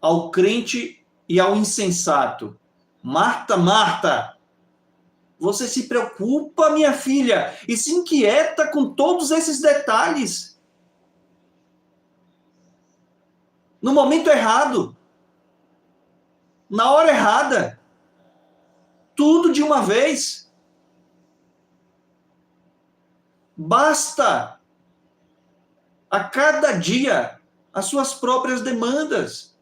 S1: Ao crente e ao insensato. Marta, Marta, você se preocupa, minha filha, e se inquieta com todos esses detalhes. No momento errado. Na hora errada. Tudo de uma vez. Basta a cada dia as suas próprias demandas,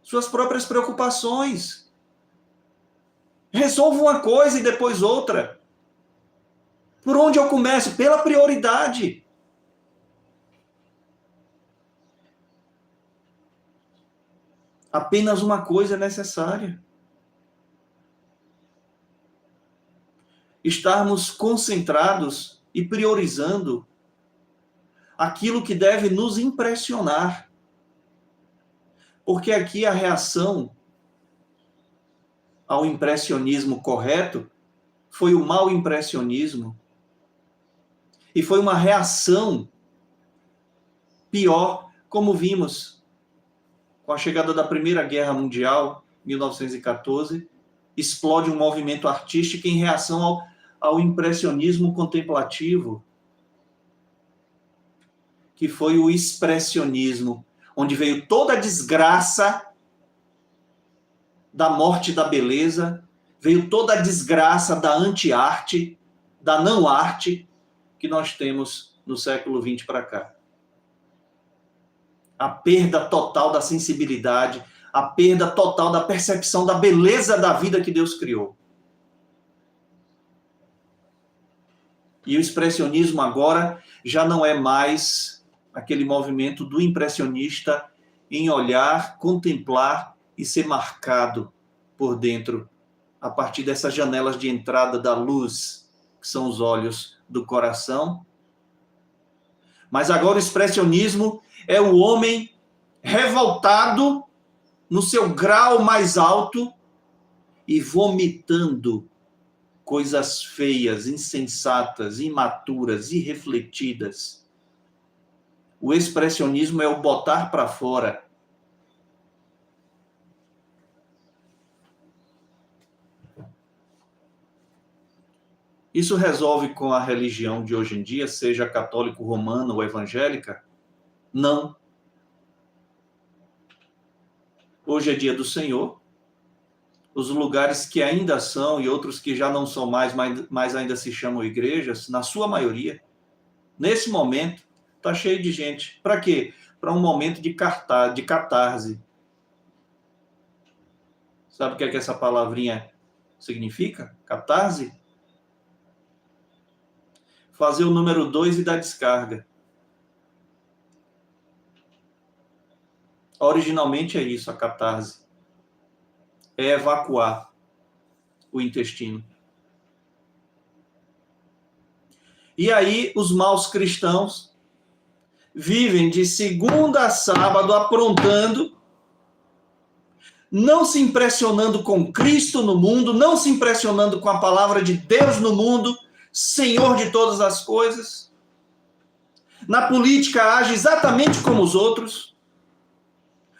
S1: suas próprias preocupações. Resolvo uma coisa e depois outra. Por onde eu começo? Pela prioridade. Apenas uma coisa é necessária. Estarmos concentrados e priorizando aquilo que deve nos impressionar. Porque aqui a reação ao impressionismo correto foi o mau impressionismo, e foi uma reação pior, como vimos com a chegada da Primeira Guerra Mundial, 1914, explode um movimento artístico em reação ao impressionismo contemplativo, que foi o expressionismo, onde veio toda a desgraça da morte da beleza, veio toda a desgraça da anti-arte, da não-arte, que nós temos no século XX para cá. A perda total da sensibilidade, a perda total da percepção da beleza da vida que Deus criou. E o expressionismo agora já não é mais aquele movimento do impressionista em olhar, contemplar e ser marcado por dentro, a partir dessas janelas de entrada da luz, que são os olhos do coração. Mas agora o expressionismo é o homem revoltado no seu grau mais alto e vomitando coisas feias, insensatas, imaturas, irrefletidas. O expressionismo é o botar para fora. Isso resolve com a religião de hoje em dia, seja católico, romana ou evangélica? Não. Hoje é dia do Senhor. Os lugares que ainda são e outros que já não são mais, mas ainda se chamam igrejas, na sua maioria, nesse momento, está cheio de gente. Para quê? Para um momento de catarse. Sabe o que é que essa palavrinha significa? Catarse? Fazer o número 2 e dar descarga. Originalmente é isso, a catarse. É evacuar o intestino. E aí, os maus cristãos vivem de segunda a sábado aprontando, não se impressionando com Cristo no mundo, não se impressionando com a palavra de Deus no mundo, Senhor de todas as coisas. Na política age exatamente como os outros.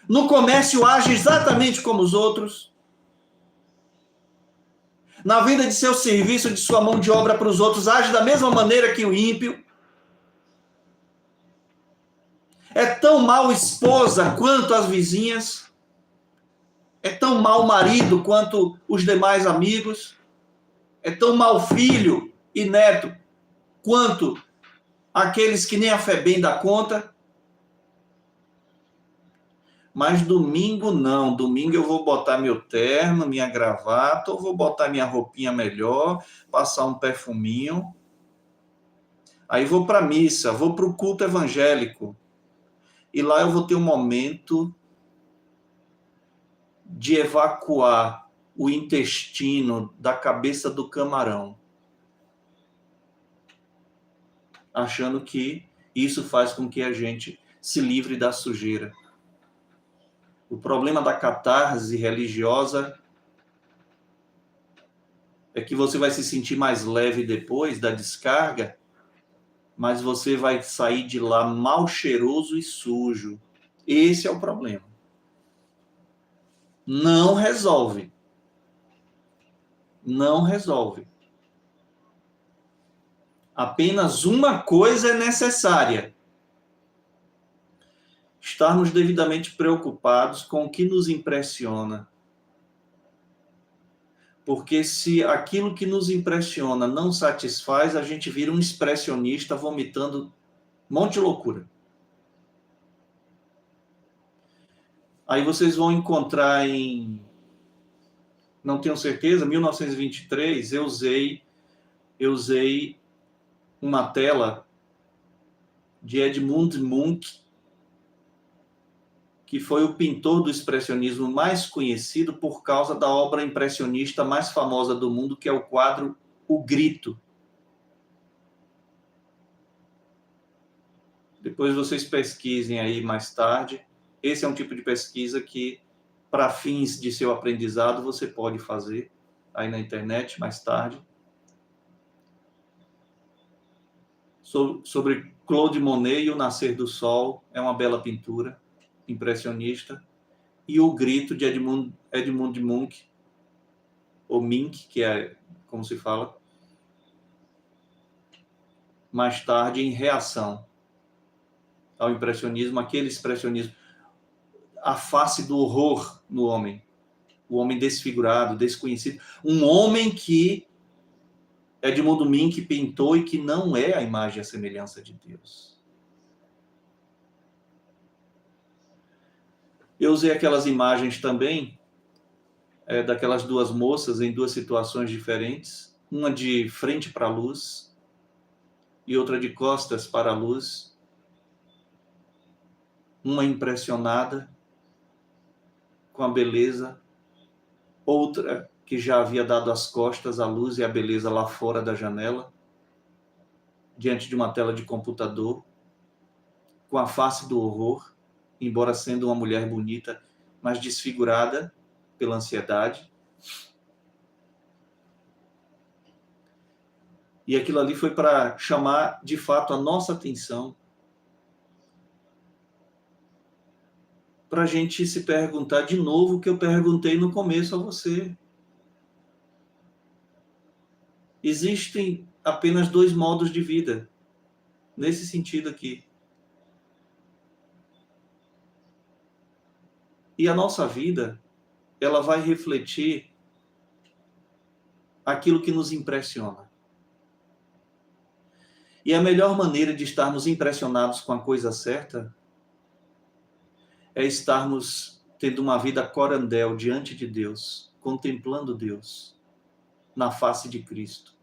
S1: No comércio age exatamente como os outros. Na vida de seu serviço, de sua mão de obra para os outros, age da mesma maneira que o ímpio. É tão mal esposa quanto as vizinhas. É tão mal marido quanto os demais amigos. É tão mal filho e neto quanto aqueles que nem a fé bem dá conta. Mas domingo não. Domingo eu vou botar meu terno, minha gravata, ou vou botar minha roupinha melhor, passar um perfuminho. Aí vou para a missa, vou para o culto evangélico. E lá eu vou ter um momento de evacuar o intestino da cabeça do camarão, achando que isso faz com que a gente se livre da sujeira. O problema da catarse religiosa é que você vai se sentir mais leve depois da descarga, mas você vai sair de lá mal cheiroso e sujo. Esse é o problema. Não resolve. Não resolve. Apenas uma coisa é necessária: estarmos devidamente preocupados com o que nos impressiona. Porque se aquilo que nos impressiona não satisfaz, a gente vira um expressionista vomitando um monte de loucura. Aí vocês vão encontrar não tenho certeza, 1923, eu usei uma tela de Edmund Munch, que foi o pintor do expressionismo mais conhecido por causa da obra impressionista mais famosa do mundo, que é o quadro O Grito. Depois vocês pesquisem aí mais tarde Esse é um tipo de pesquisa que, para fins de seu aprendizado, você pode fazer aí na internet mais tarde. Sobre Claude Monet e o Nascer do Sol, é uma bela pintura, impressionista. E o Grito, de Edmund Munch, ou Mink, que é como se fala, mais tarde em reação ao impressionismo, aquele expressionismo, a face do horror no homem, o homem desfigurado, desconhecido, um homem que Edmund Mink pintou e que não é a imagem e a semelhança de Deus. Eu usei aquelas imagens também, daquelas duas moças em duas situações diferentes, uma de frente para a luz e outra de costas para a luz, uma impressionada com a beleza, outra que já havia dado as costas à luz e à beleza lá fora da janela, diante de uma tela de computador, com a face do horror, embora sendo uma mulher bonita, mas desfigurada pela ansiedade. E aquilo ali foi para chamar, de fato, a nossa atenção, para a gente se perguntar de novo o que eu perguntei no começo a você. Existem apenas dois modos de vida, nesse sentido aqui. E a nossa vida, ela vai refletir aquilo que nos impressiona. E a melhor maneira de estarmos impressionados com a coisa certa é estarmos tendo uma vida corandel diante de Deus, contemplando Deus na face de Cristo.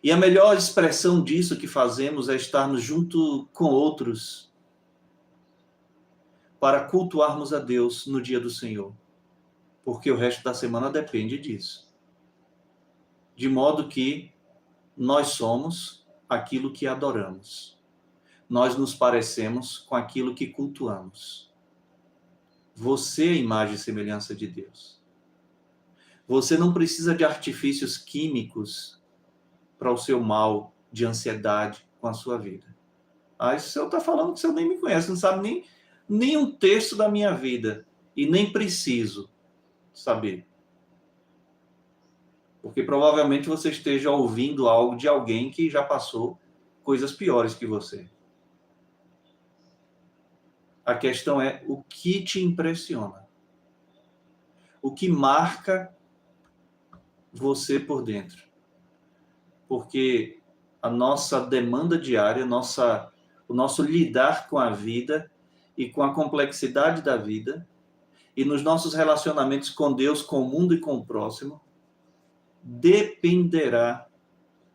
S1: E a melhor expressão disso que fazemos é estarmos junto com outros para cultuarmos a Deus no dia do Senhor, porque o resto da semana depende disso. De modo que nós somos aquilo que adoramos. Nós nos parecemos com aquilo que cultuamos. Você é a imagem e semelhança de Deus. Você não precisa de artifícios químicos para o seu mal de ansiedade com a sua vida. Aí o senhor está falando que o senhor nem me conhece, não sabe nem um terço da minha vida. E nem preciso saber. Porque provavelmente você esteja ouvindo algo de alguém que já passou coisas piores que você. A questão é o que te impressiona. O que marca você por dentro. Porque a nossa demanda diária, o nosso lidar com a vida e com a complexidade da vida e nos nossos relacionamentos com Deus, com o mundo e com o próximo, dependerá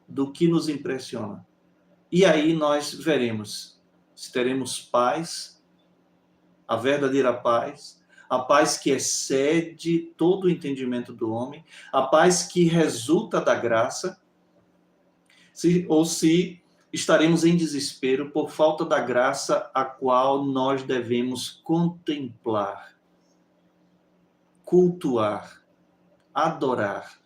S1: do que nos impressiona. E aí nós veremos se teremos paz, a verdadeira paz, a paz que excede todo o entendimento do homem, a paz que resulta da graça, ou se estaremos em desespero por falta da graça a qual nós devemos contemplar, cultuar, adorar,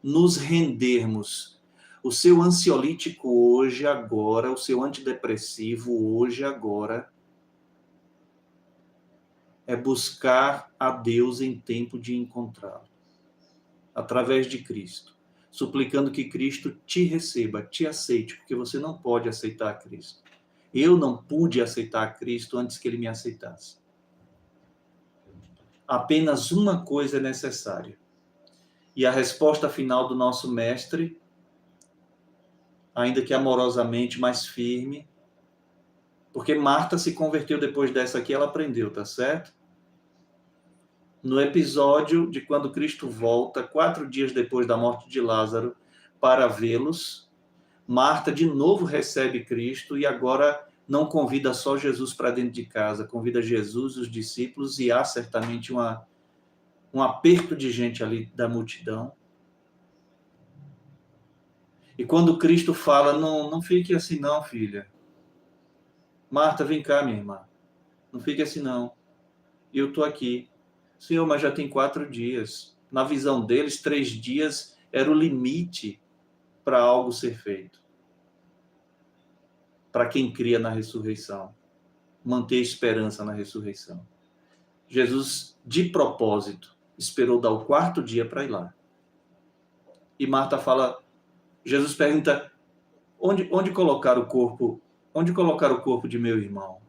S1: nos rendermos. O seu ansiolítico hoje, agora, o seu antidepressivo hoje, agora, é buscar a Deus em tempo de encontrá-lo, através de Cristo, suplicando que Cristo te receba, te aceite, porque você não pode aceitar Cristo. Eu não pude aceitar Cristo antes que ele me aceitasse. Apenas uma coisa é necessária. E a resposta final do nosso mestre, ainda que amorosamente, mais firme, porque Marta se converteu depois dessa aqui, ela aprendeu, tá certo? No episódio de quando Cristo volta, 4 dias depois da morte de Lázaro, para vê-los, Marta de novo recebe Cristo e agora não convida só Jesus para dentro de casa, convida Jesus, os discípulos, e há certamente um aperto de gente ali da multidão. E quando Cristo fala, não fique assim não, filha. Marta, vem cá, minha irmã. Não fique assim, não. Eu estou aqui. Senhor, mas já tem 4 dias. Na visão deles, 3 dias era o limite para algo ser feito. Para quem cria na ressurreição. Manter esperança na ressurreição. Jesus, de propósito, esperou dar o 4º dia para ir lá. E Marta fala, Jesus pergunta, onde colocar o corpo? Onde colocar o corpo de meu irmão?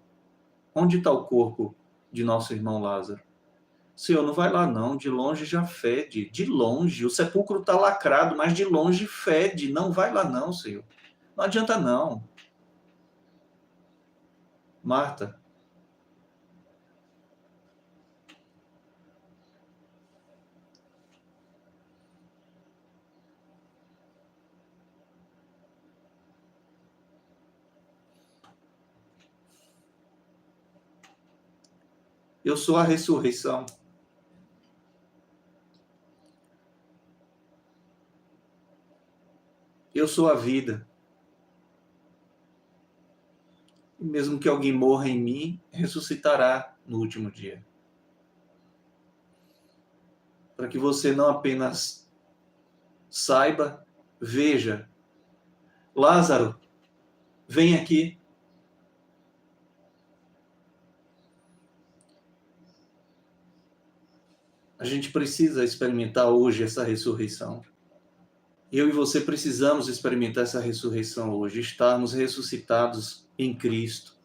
S1: Onde está o corpo de nosso irmão Lázaro? Senhor, não vai lá não, de longe já fede, de longe, o sepulcro está lacrado, mas de longe fede, não vai lá não, Senhor. Não adianta não. Marta, eu sou a ressurreição. Eu sou a vida. E mesmo que alguém morra em mim, ressuscitará no último dia. Para que você não apenas saiba, veja. Lázaro, vem aqui. A gente precisa experimentar hoje essa ressurreição. Eu e você precisamos experimentar essa ressurreição hoje, estarmos ressuscitados em Cristo,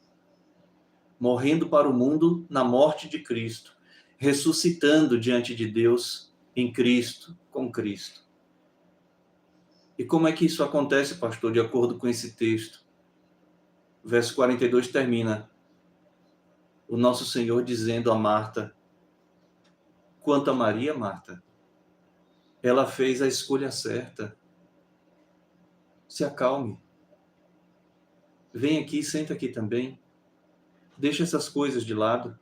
S1: morrendo para o mundo na morte de Cristo, ressuscitando diante de Deus em Cristo, com Cristo. E como é que isso acontece, pastor, de acordo com esse texto? O verso 42 termina, o nosso Senhor dizendo a Marta, quanto a Maria, Marta, ela fez a escolha certa. Se acalme. Vem aqui, senta aqui também. Deixa essas coisas de lado.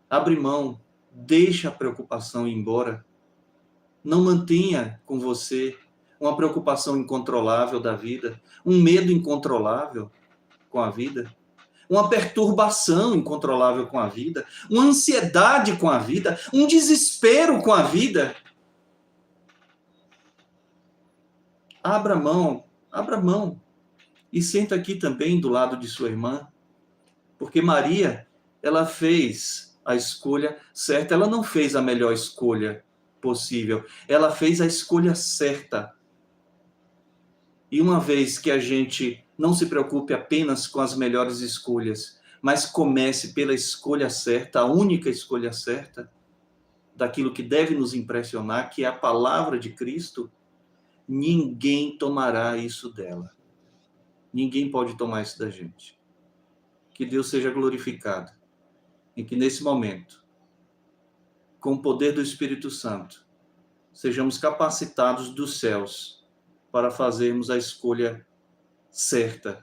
S1: Abre mão. Deixa a preocupação ir embora. Não mantenha com você uma preocupação incontrolável da vida, um medo incontrolável com a vida, uma perturbação incontrolável com a vida, uma ansiedade com a vida, um desespero com a vida. Abra mão e senta aqui também do lado de sua irmã, porque Maria, ela fez a escolha certa, ela não fez a melhor escolha possível, ela fez a escolha certa. E uma vez que a gente não se preocupe apenas com as melhores escolhas, mas comece pela escolha certa, a única escolha certa, daquilo que deve nos impressionar, que é a palavra de Cristo, ninguém tomará isso dela. Ninguém pode tomar isso da gente. Que Deus seja glorificado. E que nesse momento, com o poder do Espírito Santo, sejamos capacitados dos céus para fazermos a escolha certa.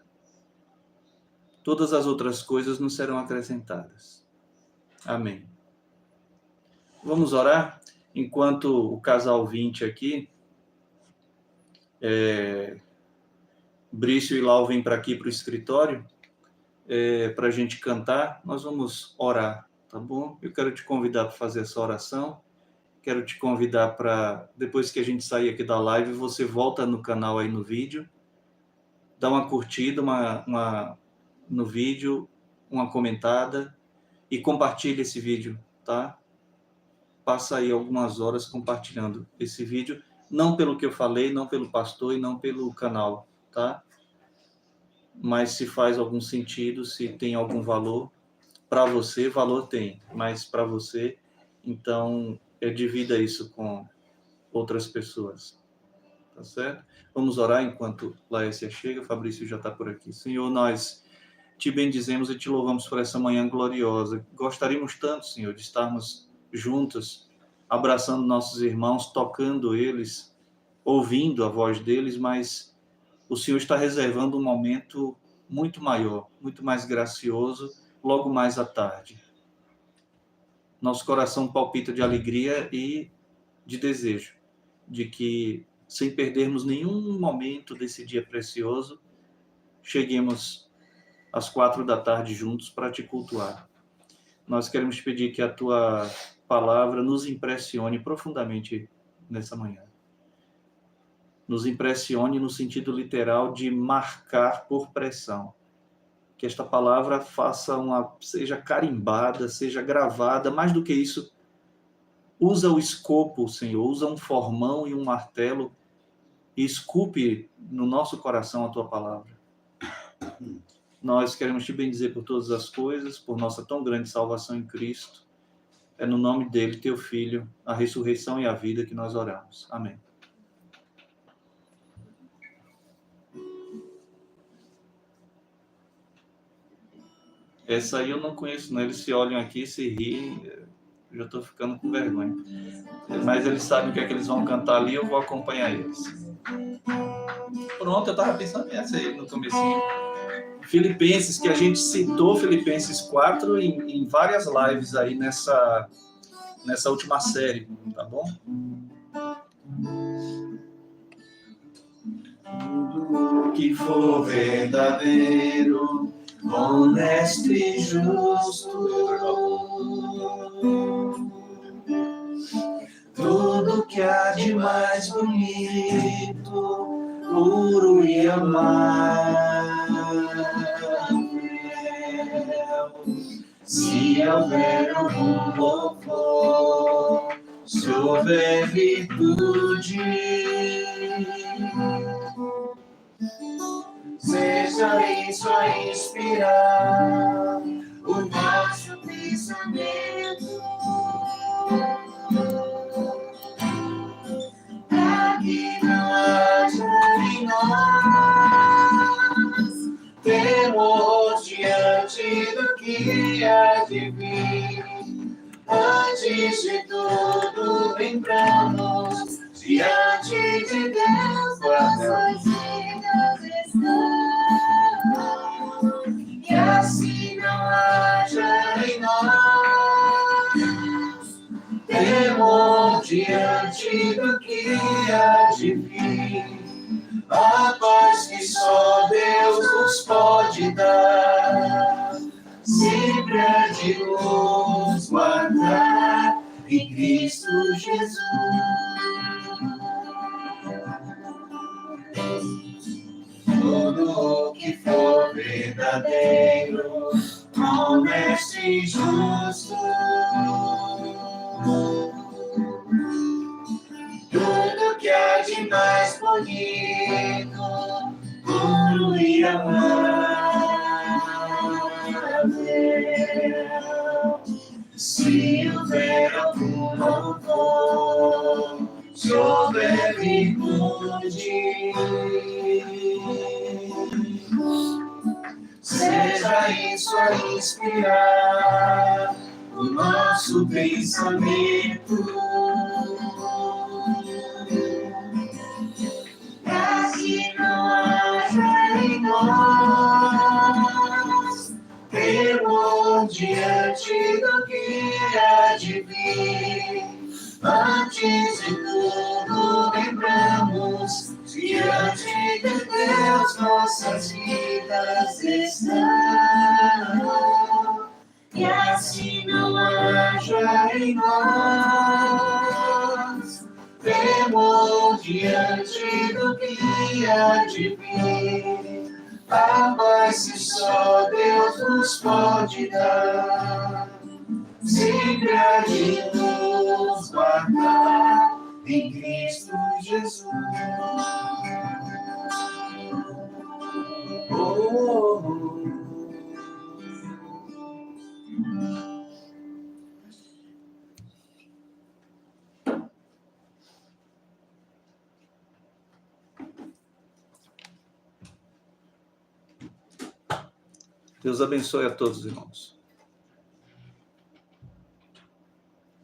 S1: Todas as outras coisas nos serão acrescentadas. Amém. Vamos orar? Enquanto o casal 20 aqui, Brício e Lau vêm para aqui para o escritório, para a gente cantar, nós vamos orar, tá bom? Eu quero te convidar para fazer essa oração, quero te convidar para, depois que a gente sair aqui da live, você volta no canal aí no vídeo, dá uma curtida no vídeo, uma comentada e compartilha esse vídeo, tá? Passa aí algumas horas compartilhando esse vídeo, não pelo que eu falei, não pelo pastor e não pelo canal, tá? Mas se faz algum sentido, se tem algum valor para você, valor tem, mas para você, então divida isso com outras pessoas, tá certo? Vamos orar enquanto Laécia chega, Fabrício já está por aqui. Senhor, nós te bendizemos e te louvamos por essa manhã gloriosa. Gostaríamos tanto, Senhor, de estarmos juntos, abraçando nossos irmãos, tocando eles, ouvindo a voz deles, mas o Senhor está reservando um momento muito maior, muito mais gracioso, logo mais à tarde. Nosso coração palpita de alegria e de desejo, de que, sem perdermos nenhum momento desse dia precioso, cheguemos às 4 da tarde juntos para te cultuar. Nós queremos te pedir que a tua palavra nos impressione profundamente nessa manhã. Nos impressione no sentido literal de marcar por pressão. Que esta palavra seja carimbada, seja gravada, mais do que isso, usa o escopo, Senhor, usa um formão e um martelo e esculpe no nosso coração a tua palavra. Nós queremos te bendizer por todas as coisas, por nossa tão grande salvação em Cristo. É no nome dele, teu Filho, a ressurreição e a vida que nós oramos. Amém. Essa aí eu não conheço, não. Eles se olham aqui, se riem, eu já estou ficando com vergonha. Mas eles sabem o que é que eles vão cantar ali, eu vou acompanhar eles. Pronto, eu estava pensando nessa aí no comecinho. Filipenses, que a gente citou Filipenses 4 em várias lives aí nessa última série, tá bom? Tudo que for verdadeiro, honesto e justo, tudo que há de mais bonito, puro e amável, se houver algum louvor, se houver virtude, seja isso a inspirar o nosso pensamento, para que não haja em nós temor diante do que há de vir. Antes de tudo, lembramos diante de Deus nossas vidas estão, e assim não haja em nós temor diante do que há de vir. A paz que só Deus nos pode dar, sempre há de nos guardar em Cristo Jesus. Tudo o que for verdadeiro, honesto e justo, tudo que há de mais bonito, puro e amável, se houver algum louvor, se houver virtude, seja isso a inspirar o nosso pensamento, para que não haja em nós temor diante do que há de vir. Antes de tudo, lembramos diante de Deus nossas vidas estão, e assim não haja em nós temor diante do que há de vir. A paz que só Deus nos pode dar, sempre há de nos guardar em Cristo Jesus. Deus abençoe a todos, irmãos.